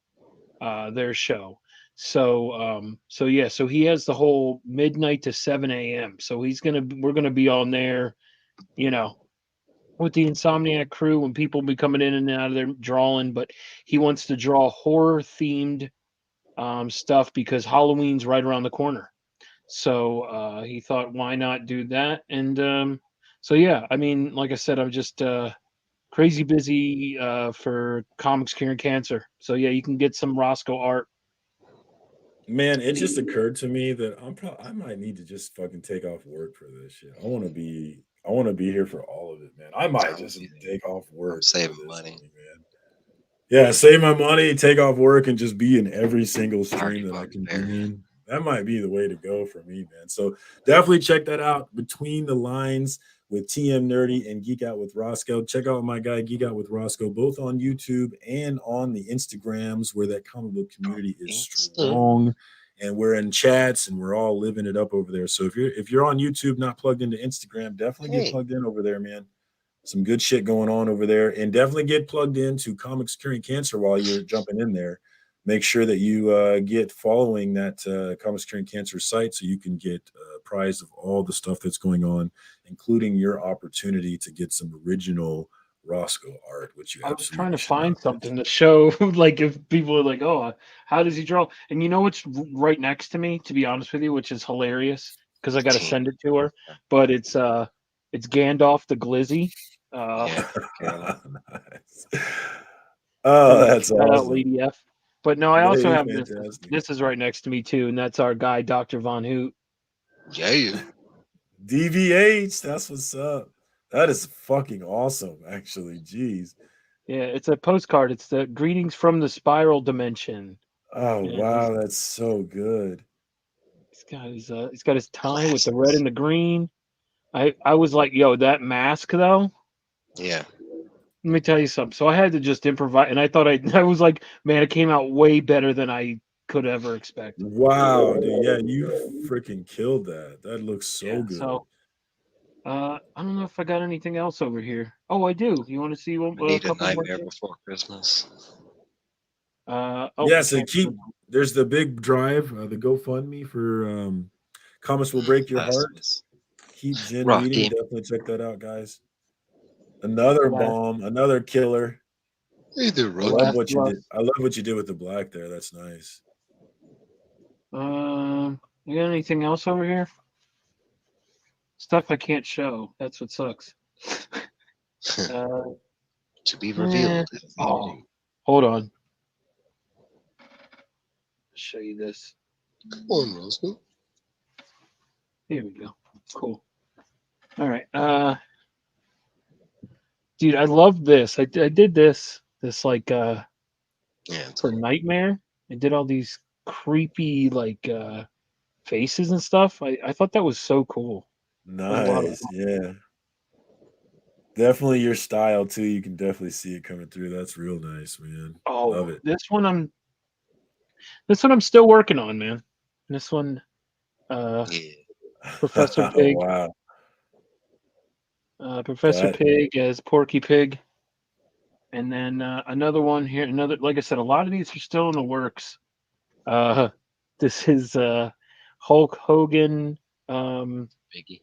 their show. So yeah, so he has the whole midnight to 7 a.m. So we're gonna be on there, with the Insomniac crew, when people be coming in and out of there drawing. But he wants to draw horror themed stuff because Halloween's right around the corner. So he thought, why not do that? And so yeah, I mean, like I said, I'm just crazy busy for Comics Curing Cancer. So yeah, you can get some Roscoe art. Man, it just occurred to me that I might need to just fucking take off work for this shit. I want to be here for all of it, man. I might just take off work for saving this money. one, man. Yeah, save my money, take off work, and just be in every single stream that I can be in. That might be the way to go for me, man. So definitely check that out. Between the Lines with TM Nerdy and Geek Out with Roscoe. Check out my guy Geek Out with Roscoe, both on YouTube and on the Instagrams, where that comic book community is strong. And we're in chats and we're all living it up over there. So if you're on YouTube, not plugged into Instagram, definitely get plugged in over there, man. Some good shit going on over there, and definitely get plugged into Comics Curing Cancer while you're jumping in there. Make sure that you get following that Comics Curing Cancer site so you can get apprised of all the stuff that's going on, including your opportunity to get some original Roscoe art, which you I was trying to absolutely find something to show, like if people are like, "Oh, how does he draw?" And you know what's right next to me, to be honest with you, which is hilarious because I got to send it to her. But it's Gandalf the Glizzy. Nice. Oh, that's shout out awesome. Lady F. But no, I also have this. Fantastic. This is right next to me too, and that's our guy, Dr. Von Hoot. Yeah. DVH, that's what's up. That is fucking awesome, actually. Jeez. Yeah, it's a postcard. It's the greetings from the spiral dimension. Oh And wow, that's so good. he's got his tie with the red and the green. I was like, yo, that mask though. Yeah. Let me tell you something. So I had to just improvise, and I thought I was like, man, it came out way better than I could ever expect. Wow, dude. Yeah, you freaking killed that. That looks so good. So I don't know if I got anything else over here. Oh, I do. You want to see We a need a couple more Nightmare things? Before Christmas. Yeah, so there's the big drive, the GoFundMe for Comments will break your heart. Blasphemous. Keep Jen Rock reading. game. Definitely check that out, guys. Another bomb, another killer. Hey there, I Rock. love what you did. I love what you did with the black there. That's nice. You got anything else over here? Stuff I can't show. That's what sucks. To be revealed. Oh, hold on. Show you this. Come on, Roscoe. Here we go. Cool. All right. Dude, I love this. I did this like Yeah, it's for Nightmare. I did all these creepy like faces and stuff. I thought that was so cool. A lot of Nice. Yeah. Definitely your style too. You can definitely see it coming through. That's real nice, man. Love it. This one I'm still working on, man. This one yeah. Professor Pig. Wow. Professor Pig as Porky Pig. And then another one here, like I said, a lot of these are still in the works. This is Hulk Hogan Biggie.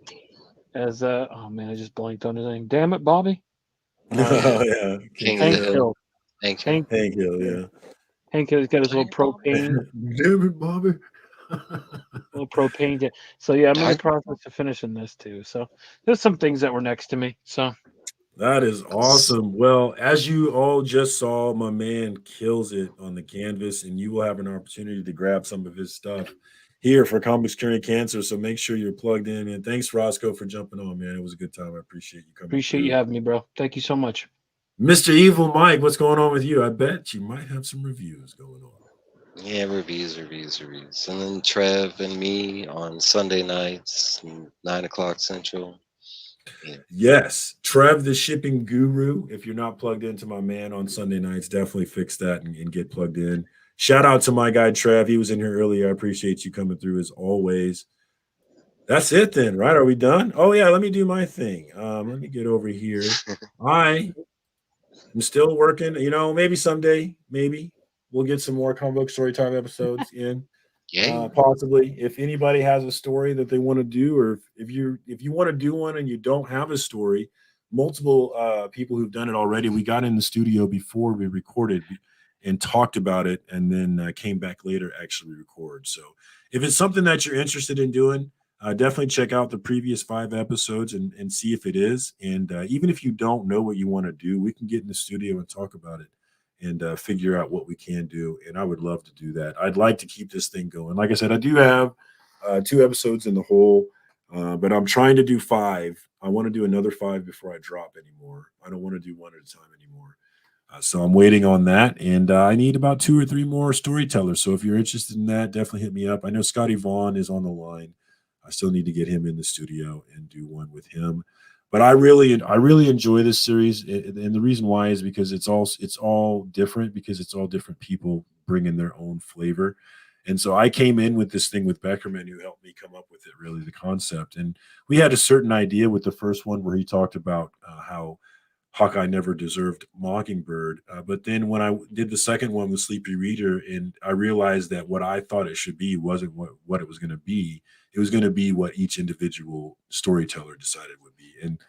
as oh man, I just blanked on his name. Damn it, Bobby. Oh yeah. King Hank of the Hill. Hill. Hank Hill. Hank Hill, yeah. Hank Hill's got his little propane. Damn it, Bobby. Little propane. So yeah, I'm in the process of finishing this too. So there's some things that were next to me. So That is awesome. Well, as you all just saw, my man kills it on the canvas, and you will have an opportunity to grab some of his stuff here for Comics Curing Cancer. So make sure you're plugged in. And thanks, Roscoe, for jumping on, man. It was a good time. I appreciate you coming. Appreciate you having me, bro. Thank you so much. Mr. Evil Mike, what's going on with you? I bet you might have some reviews going on. Yeah, reviews. And then Trev and me on Sunday nights, 9:00 Central. Yeah. Yes, Trev, the shipping guru. If you're not plugged into my man on Sunday nights, definitely fix that and get plugged in. Shout out to my guy Trev. He was in here earlier. I appreciate you coming through as always. That's it then, right? Are we done? Oh yeah, let me do my thing. Let me get over here. I'm still working. You know, maybe someday, maybe we'll get some more comic book story time episodes in. Yeah. Possibly, if anybody has a story that they want to do, or if you want to do one and you don't have a story, multiple people who've done it already. We got in the studio before we recorded and talked about it, and then came back later actually record. So if it's something that you're interested in doing, definitely check out the previous 5 episodes and see if it is. And even if you don't know what you want to do, we can get in the studio and talk about it and figure out what we can do. And I would love to do that. I'd like to keep this thing going. Like I said, I do have 2 episodes in the hole, but I'm trying to do 5. I want to do another 5 before I drop anymore. I don't want to do one at a time anymore. So I'm waiting on that. And I need about 2 or 3 more storytellers. So if you're interested in that, definitely hit me up. I know Scotty Vaughn is on the line. I still need to get him in the studio and do one with him. But I really enjoy this series, and the reason why is because it's all different, because it's all different people bringing their own flavor. And so I came in with this thing with Beckerman, who helped me come up with it, really the concept. And we had a certain idea with the first one where he talked about how Hawkeye never deserved Mockingbird. But then when I did the second one with Sleepy Reader, and I realized that what I thought it should be wasn't what it was going to be. It was going to be what each individual storyteller decided would be. And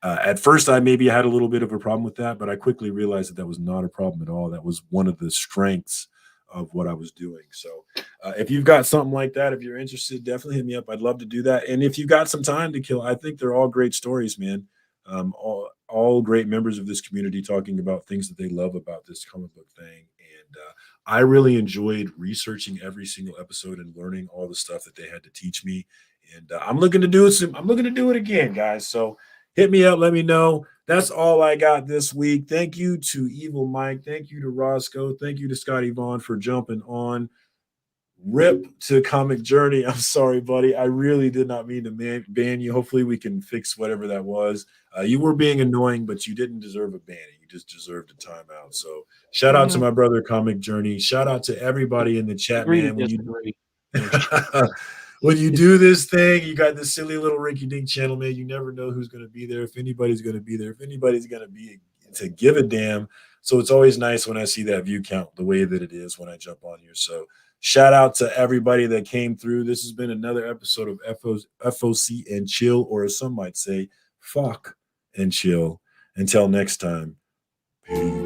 at first, I maybe had a little bit of a problem with that, but I quickly realized that was not a problem at all. That was one of the strengths of what I was doing. So if you've got something like that, if you're interested, definitely hit me up. I'd love to do that. And if you've got some time to kill, I think they're all great stories, man. All great members of this community talking about things that they love about this comic book thing. And I really enjoyed researching every single episode and learning all the stuff that they had to teach me. And I'm looking to do it. I'm looking to do it again, guys. So hit me up. Let me know. That's all I got this week. Thank you to Evil Mike. Thank you to Roscoe. Thank you to Scotty Vaughn for jumping on. Rip to Comic Journey. I'm sorry, buddy. I really did not mean to ban you. Hopefully we can fix whatever that was. You were being annoying, but you didn't deserve a banning. You just deserved a timeout. So shout out to my brother Comic Journey. Shout out to everybody in the chat, man. When you do this thing, you got this silly little rinky-dink channel, man. You never know who's going to be there, if anybody's going to be there, if anybody's going to be to give a damn. So it's always nice when I see that view count the way that it is when I jump on here. So Shout out to everybody that came through. This has been another episode of FOC and Chill, or as some might say, fuck and chill. Until next time, peace.